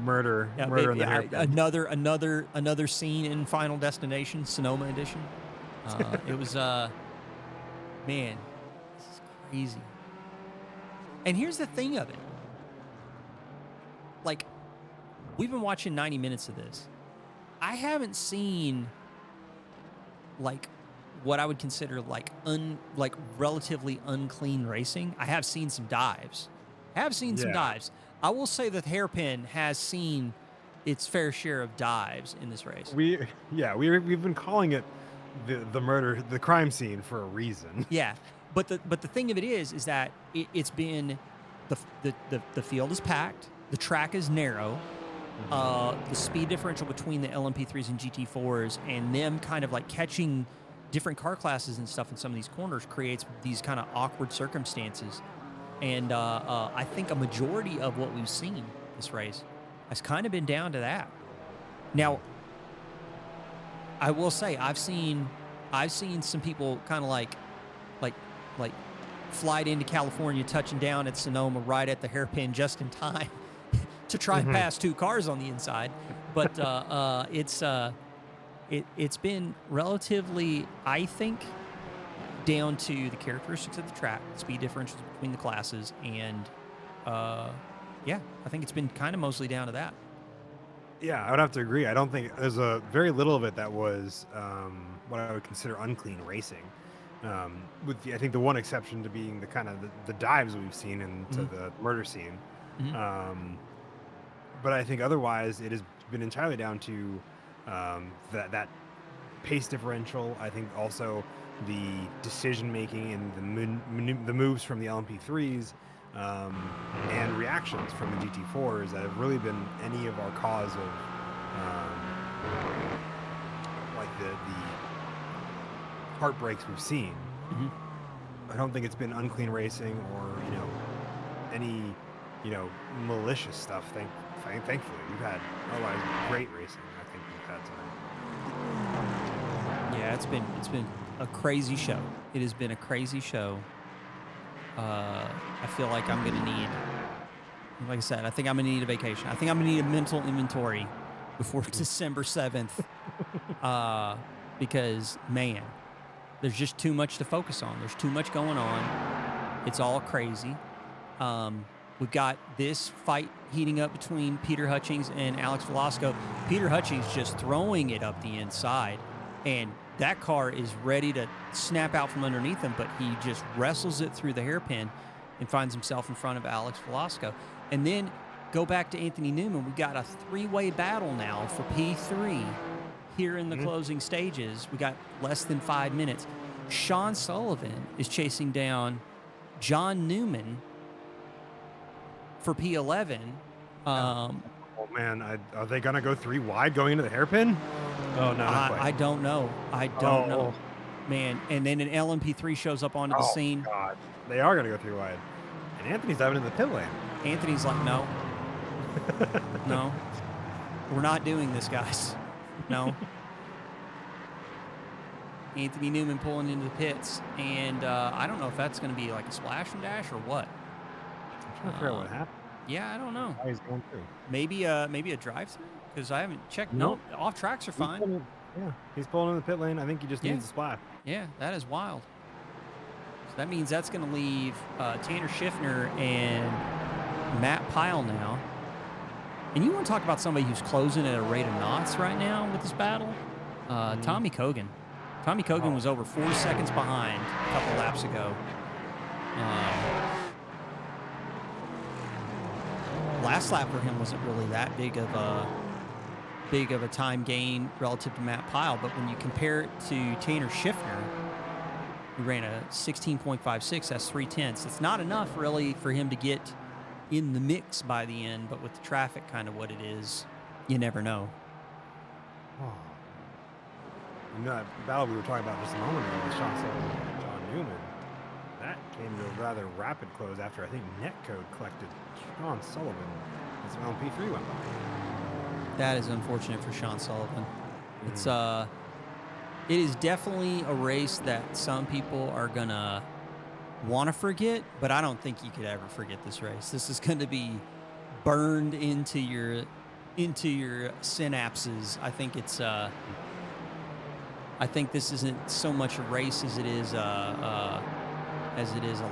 murder in the hairpin. Another scene in Final Destination, Sonoma edition. It was man, this is crazy. And here's the thing of it. Like, we've been watching 90 minutes of this. I haven't seen like what I would consider like relatively unclean racing. I have seen some dives. I will say that Hairpin has seen its fair share of dives in this race. We've been calling it the murder, the crime scene for a reason. Yeah, but the thing of it is that it's been the field is packed, the track is narrow. The speed differential between the LMP3s and GT4s and them kind of like catching different car classes and stuff in some of these corners creates these kind of awkward circumstances. And I think a majority of what we've seen this race has kind of been down to that. Now, I will say I've seen some people kind of like flight into California, touching down at Sonoma right at the hairpin just in time to try and pass 2 cars on the inside. But it's been relatively, I think, down to the characteristics of the track, speed differentials between the classes, and I think it's been kind of mostly down to that. Yeah, I would have to agree. I don't think there's a very little of it that was what I would consider unclean racing. I think the one exception to being the kind of the dives we've seen into the murder scene. But I think otherwise it has been entirely down to that pace differential. I think also the decision making and the moves from the LMP3s and reactions from the GT4s that have really been any of our cause of like the heartbreaks we've seen. I don't think it's been unclean racing or any malicious stuff. Thankfully, we've had otherwise great racing. I think we've had tonight. Yeah, it's been a crazy show. It has been a crazy show. I feel like I'm gonna need, like I said, I think I'm gonna need a vacation. I think I'm gonna need a mental inventory before December 7th, because man, there's just too much to focus on. There's too much going on. It's all crazy. We've got this fight heating up between Peter Hutchings and Alex Velasco. Peter Hutchings just throwing it up the inside, and that car is ready to snap out from underneath him, but he just wrestles it through the hairpin and finds himself in front of Alex Velasco. And then go back to Anthony Newman. We've got a 3-way battle now for P3 here in the closing stages. We got less than 5 minutes. Sean Sullivan is chasing down John Newman for P11. Oh man, are they gonna go 3 wide going into the hairpin? Oh no, I don't know. I don't know, man. And then an LMP3 shows up onto the scene. God, they are gonna go 3 wide. And Anthony's diving into the pit lane. Anthony's like, no, no. We're not doing this, guys. No. Anthony Newman pulling into the pits, and I don't know if that's going to be like a splash and dash or what. I'm trying to figure out what happened. Yeah, I don't know. Why he's going through? Maybe a drive-through, because I haven't checked. Nope. No, off tracks are fine. He's pulling in the pit lane. I think he just needs a splash. Yeah, that is wild. So that means that's going to leave Tanner Schiffner and Matt Pyle now. And you want to talk about somebody who's closing at a rate of knots right now with this battle? Tommy Kogan. Tommy Kogan was over 4 seconds behind a couple laps ago. Last lap for him wasn't really that big of a time gain relative to Matt Pyle, but when you compare it to Tanner Schiffner, who ran a 16.56, that's 3/10. It's not enough really for him to get in the mix by the end, but with the traffic kind of what it is, you never know. Oh. You know, that battle we were talking about just a moment ago with Sean Sullivan and John Newman, that came to a rather rapid close after I think Netcode collected Sean Sullivan as LMP3 went by. That is unfortunate for Sean Sullivan. It is definitely a race that some people are gonna want to forget, but I don't think you could ever forget this race. This is going to be burned into your synapses. I think it's I think this isn't so much a race as it is a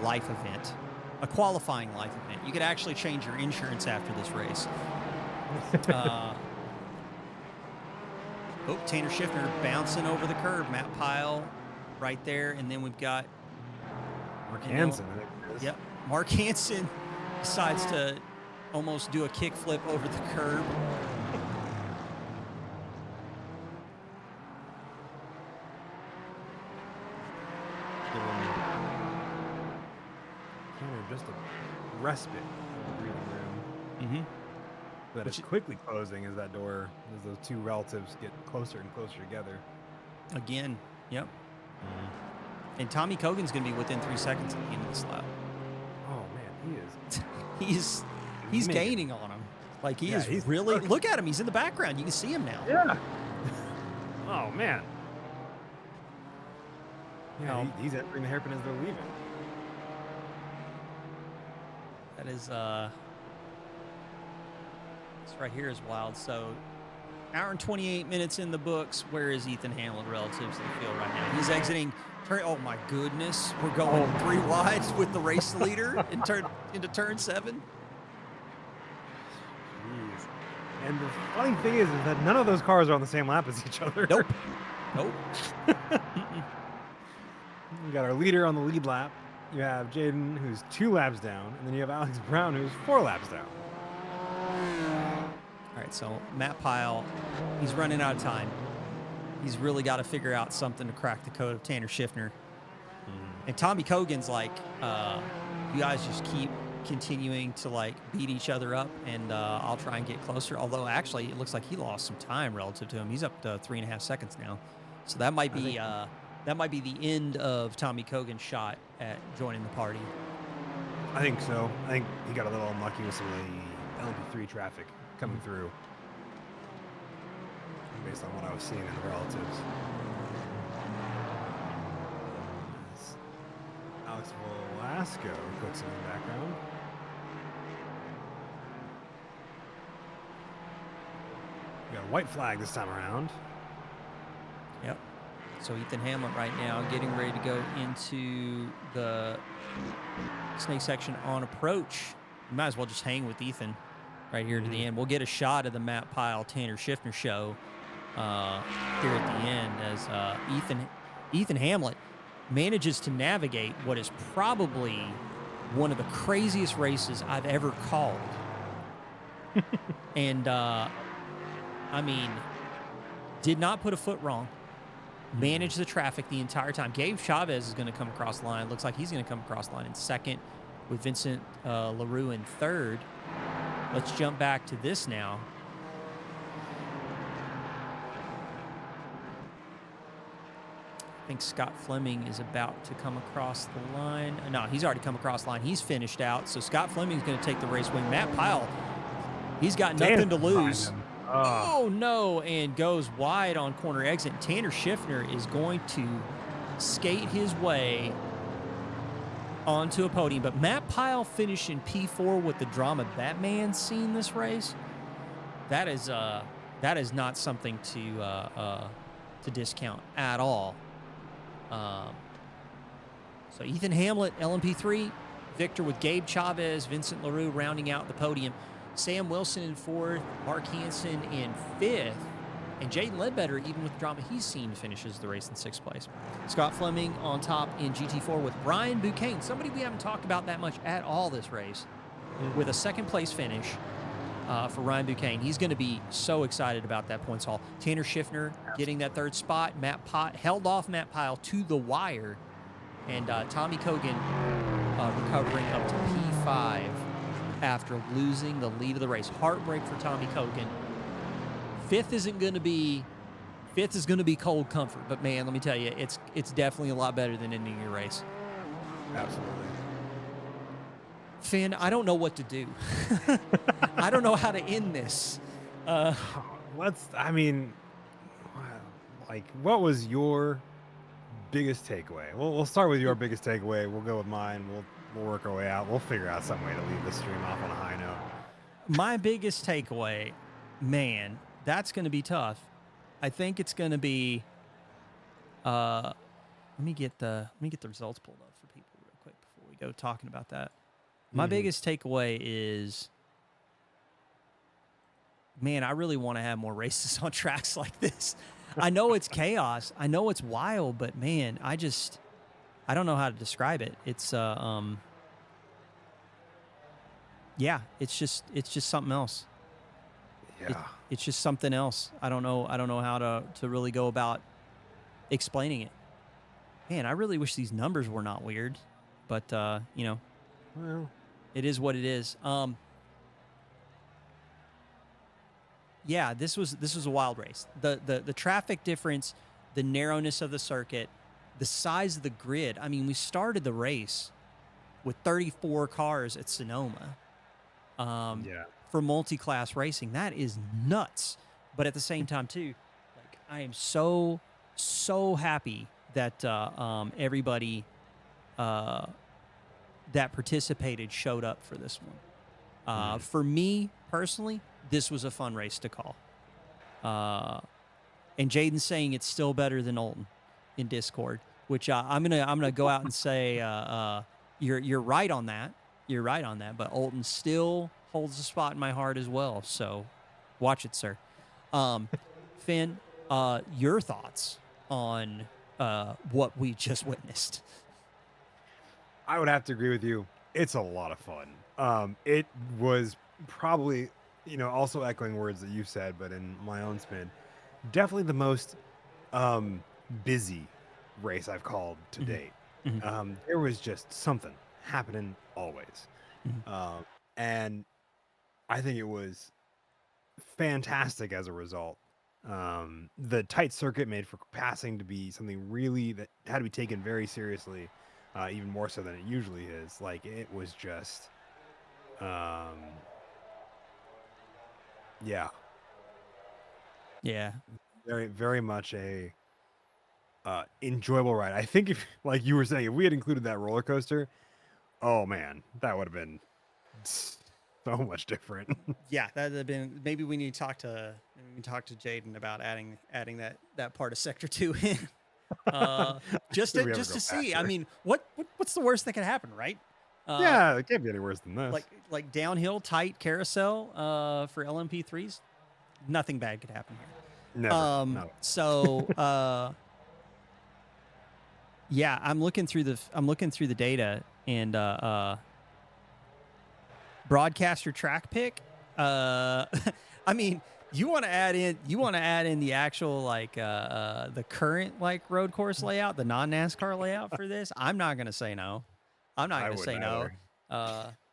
life event, a qualifying life event. You could actually change your insurance after this race. Tanner Schiffner bouncing over the curb. Matt Pyle right there, and then we've got Mark Hansen. Yep. Mark Hansen decides to almost do a kickflip over the curb. Just a respite in the breathing room. Mm-hmm. That is quickly closing as that door, as those two relatives get closer and closer together. Again, yep. Mm-hmm. And Tommy Kogan's going to be within 3 seconds at the end of this lap. Oh man, he is. he's gaining on him. Like he's really. Look at him. He's in the background. You can see him now. Yeah. Oh man. Yeah, he's entering the hairpin as they're leaving. That is this right here is wild. So, hour and 28 minutes in the books. Where is Ethan Hamlin relative to the field right now? He's exiting. Oh my goodness, we're going 3 wide with the race leader into turn 7. Jeez. And the funny thing is that none of those cars are on the same lap as each other. Nope. We got our leader on the lead lap. You have Jaden, who's 2 laps down, and then you have Alex Brown, who's 4 laps down. All right, so Matt Pyle, he's running out of time. He's really got to figure out something to crack the code of Tanner Schiffner. Mm-hmm. And Tommy Kogan's like, you guys just keep continuing to like beat each other up, and I'll try and get closer. Although actually, it looks like he lost some time relative to him. He's up to 3.5 seconds now, so that might be the end of Tommy Kogan's shot at joining the party. I think so. I think he got a little unlucky with some of the LMP3 traffic coming through, based on what I was seeing in the relatives. Alex Velasco cooks in the background. We got a white flag this time around. Yep. So Ethan Hamlin right now getting ready to go into the snake section on approach. You might as well just hang with Ethan right here to the end. We'll get a shot of the Matt Pyle, Tanner Schiffner show here at the end as Ethan Hamlin manages to navigate what is probably one of the craziest races I've ever called. And, I mean, did not put a foot wrong. Managed the traffic the entire time. Gabe Chavez is going to come across the line. Looks like he's going to come across the line in second with Vincent LaRue in third. Let's jump back to this now. I think Scott Fleming is about to come across the line. No, he's already come across the line. He's finished out. So Scott Fleming's going to take the race win. Matt Pyle, he's got nothing to lose. Oh, oh no, and goes wide on corner exit. Tanner Schiffner is going to skate his way onto a podium. But Matt Pyle finishing P4 with the drama that man's seen this race. That is not something to discount at all. So Ethan Hamlet, LMP3, Victor with Gabe Chavez, Vincent LaRue rounding out the podium. Sam Wilson in fourth, Mark Hansen in fifth, and Jaden Ledbetter, even with the drama he's seen, finishes the race in sixth place. Scott Fleming on top in GT4 with Brian Buchanan, somebody we haven't talked about that much at all this race, with a second place finish for Ryan Buchanan. He's going to be so excited about that points haul. Tanner Schiffner getting that third spot. Held off Matt Pyle to the wire, and Tommy Kogan recovering up to P5 after losing the lead of the race. Heartbreak for Tommy Kogan. Fifth is going to be cold comfort, but man, let me tell you, it's definitely a lot better than ending your race. Absolutely. Finn, I don't know what to do. I don't know how to end this. What was your biggest takeaway? We'll start with your biggest takeaway. We'll go with mine. We'll work our way out. We'll figure out some way to leave this stream off on a high note. My biggest takeaway, man, that's going to be tough. I think it's going to be. Let me get the results pulled up for people real quick before we go talking about that. My biggest takeaway is, man, I really want to have more races on tracks like this. I know it's chaos. I know it's wild, but man, I don't know how to describe it. It's yeah, it's just something else. Yeah. It's just something else. I don't know how to really go about explaining it. Man, I really wish these numbers were not weird, but Well, it is what it is. Yeah, this was a wild race. The traffic difference, the narrowness of the circuit, the size of the grid. I mean, we started the race with 34 cars at Sonoma. For multi-class racing, that is nuts. But at the same time, too, like I am so happy that everybody that participated showed up for this one. For me personally, this was a fun race to call. And Jaden's saying it's still better than Olton in Discord, which I'm gonna go out and say you're right on that. You're right on that. But Olton still holds a spot in my heart as well. So watch it, sir. Finn, your thoughts on what we just witnessed? I would have to agree with you. It's a lot of fun. It was probably, also echoing words that you said, but in my own spin, definitely the most busy race I've called to date. There was just something happening always. And I think it was fantastic as a result. The tight circuit made for passing to be something really that had to be taken very seriously, even more so than it usually is. Like, it was just, yeah. Very, very much a enjoyable ride. I think if, like you were saying, if we had included that roller coaster, oh man, that would have been so much different. Yeah, that would have been. Maybe we need to talk to Jaden about adding that part of Sector 2 in. just to see. I mean, what's the worst that could happen, right? Yeah, it can't be any worse than this. Like downhill tight carousel for LMP3s. Nothing bad could happen here. Never. No. So yeah, I'm looking through the data, and broadcaster track pick. I mean, you want to add in the actual the current road course layout, the non-NASCAR layout for this. I'm not going to say no. I'm not going to say no.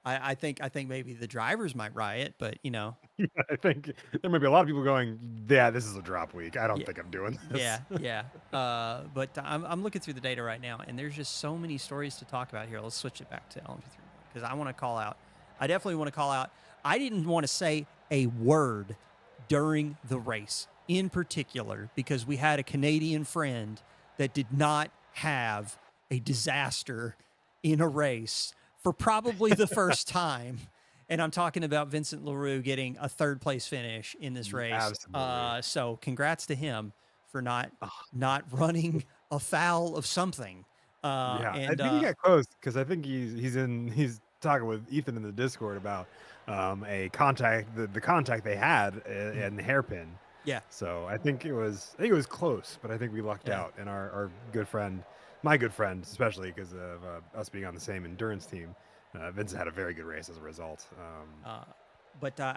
I think maybe the drivers might riot, but I think there might be a lot of people going, yeah, this is a drop week. I don't think I'm doing this. Yeah. But I'm looking through the data right now, and there's just so many stories to talk about here. Let's switch it back to LMP3 because I want to call out. I definitely want to call out. I didn't want to say a word during the race, in particular, because we had a Canadian friend that did not have a disaster in a race for probably the first time. And I'm talking about Vincent Leroux getting a third place finish in this race. Absolutely. So congrats to him for not Oh, running afoul of something. yeah, I And think he got close because I think he's talking with Ethan in the Discord about a contact the contact they had in the hairpin. yeah, So I think it was close, but I think we lucked yeah. out. And our good friend, my good friend, especially because of us being on the same endurance team, Vincent had a very good race as a result. But Yeah,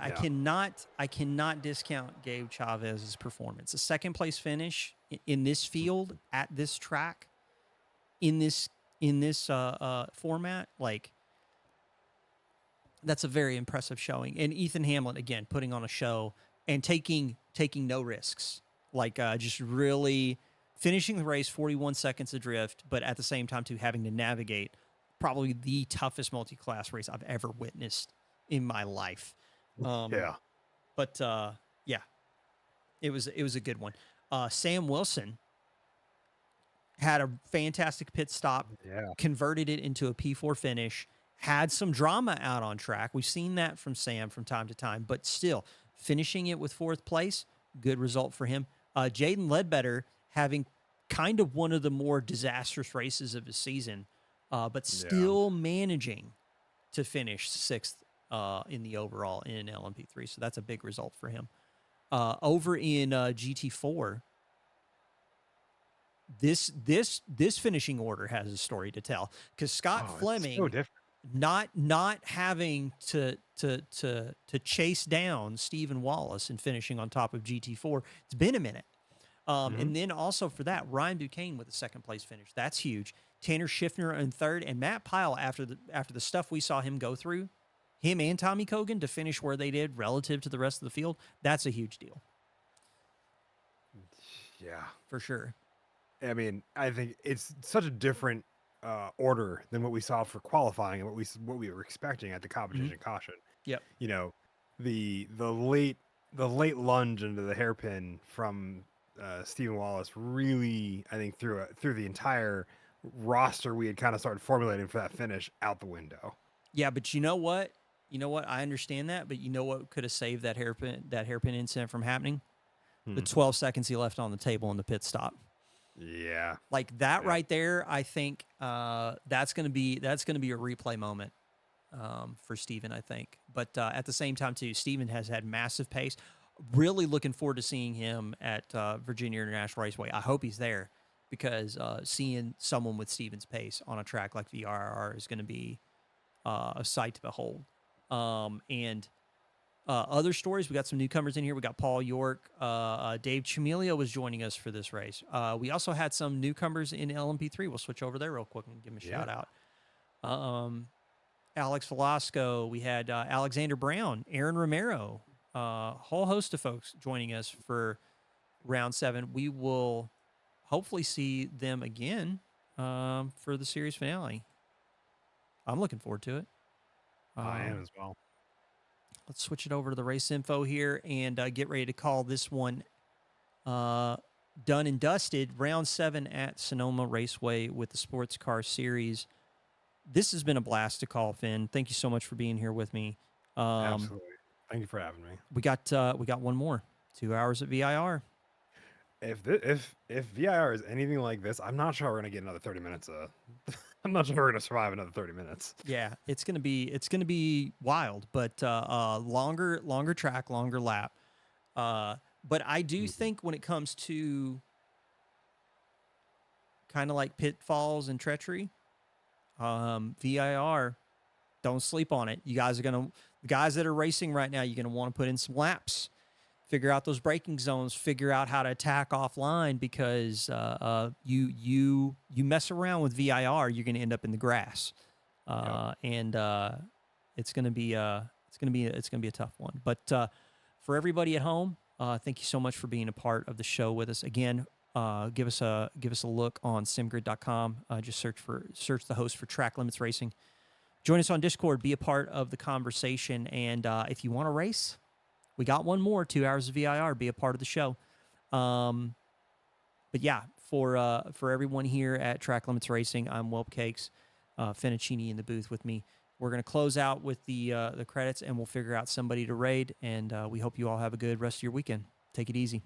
I cannot discount Gabe Chavez's performance. A second place finish in this field at this track, in this format, like that's a very impressive showing. And Ethan Hamlin again putting on a show and taking no risks, like just really finishing the race 41 seconds adrift, but at the same time too having to navigate probably the toughest multi-class race I've ever witnessed in my life. Um, yeah. but yeah, it was a good one. Sam Wilson had a fantastic pit stop, Yeah. converted it into a P4 finish, had some drama out on track. We've seen that from Sam from time to time, but still finishing it with fourth place, good result for him. Jaden Ledbetter having kind of one of the more disastrous races of his season, but Yeah. still managing to finish sixth in the overall in LMP3. So that's a big result for him. Over in GT4, this finishing order has a story to tell because Scott Oh, it's so Fleming different. not having to chase down Stephen Wallace and finishing on top of GT4. It's been a minute. Hmm. And then also for that, Ryan Duquesne with a second place finish. That's huge. Tanner Schiffner in third, and Matt Pyle after the stuff we saw him go through, him and Tommy Kogan to finish where they did relative to the rest of the field. That's a huge deal Yeah. for sure. I mean, I think it's such a different order than what we saw for qualifying and what we were expecting at the Mm-hmm. competition caution. Yep. You know, the late lunge into the hairpin from Stephen Wallace really, I think, threw the entire roster we had kind of started formulating for that finish out the window. Yeah, but you know what? You know what? I understand that, but you know what could have saved that hairpin incident from happening? The Hmm. 12 seconds he left on the table in the pit stop. Yeah. Like that Yeah. right there, I think that's gonna be a replay moment for Steven, I think. But at the same time, too, Steven has had massive pace. Really looking forward to seeing him at Virginia International Raceway. I hope he's there because seeing someone with Steven's pace on a track like VRR is going to be a sight to behold. And other stories, we got some newcomers in here. We got Paul York. Dave Chamilio was joining us for this race. We also had some newcomers in LMP3. We'll switch over there real quick and give them a shout Yeah. out. Alex Velasco. We had Alexander Brown, Aaron Romero, a whole host of folks joining us for round 7. We will hopefully see them again for the series finale. I'm looking forward to it. I am as well. Let's switch it over to the race info here and get ready to call this one done and dusted. Round 7 at Sonoma Raceway with the Sports Car Series. This has been a blast to call, Finn. Thank you so much for being here with me. Absolutely. Thank you for having me. We got one more. 2 hours at VIR. If VIR is anything like this, I'm not sure we're gonna get another 30 minutes. I'm not sure we're gonna survive another 30 minutes. Yeah, it's gonna be wild, but longer track, longer lap. But I do think when it comes to kind of like pitfalls and treachery, VIR, don't sleep on it. The guys that are racing right now, you're gonna want to put in some laps, figure out those braking zones, figure out how to attack offline because you mess around with VIR, you're gonna end up in the grass, and it's gonna be a tough one. But for everybody at home, thank you so much for being a part of the show with us again. Give us a look on simgrid.com. Just search the host for Track Limits Racing. Join us on Discord. Be a part of the conversation. And if you want to race, we got one more 2 hours of VIR. Be a part of the show. But yeah, for everyone here at Track Limits Racing, I'm Whelp Cakes, Fettuccine in the booth with me. We're going to close out with the credits, and we'll figure out somebody to raid. And we hope you all have a good rest of your weekend. Take it easy.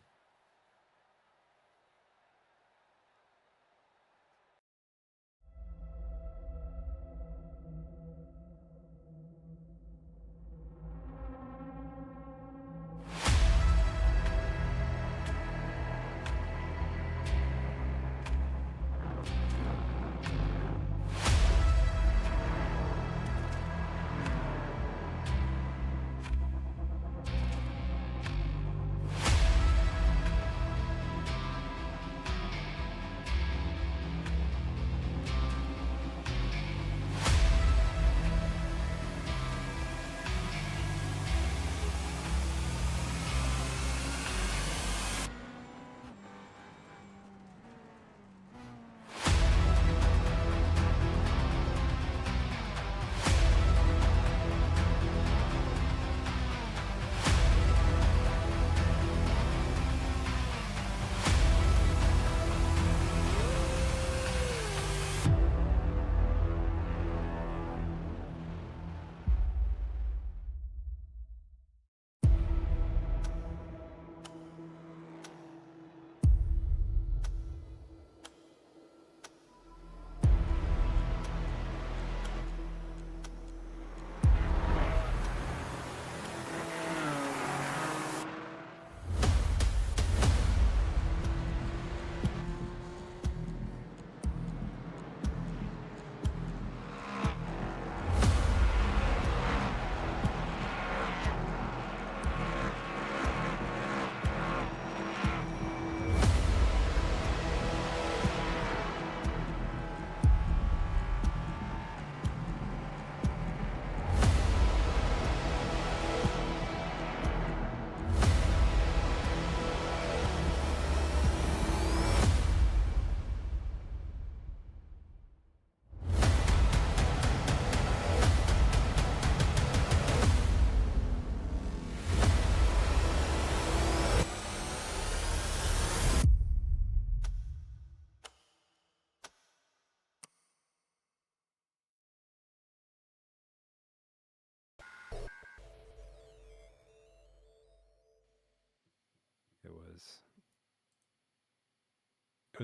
It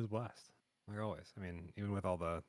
was a blast, like always. I mean, even with all the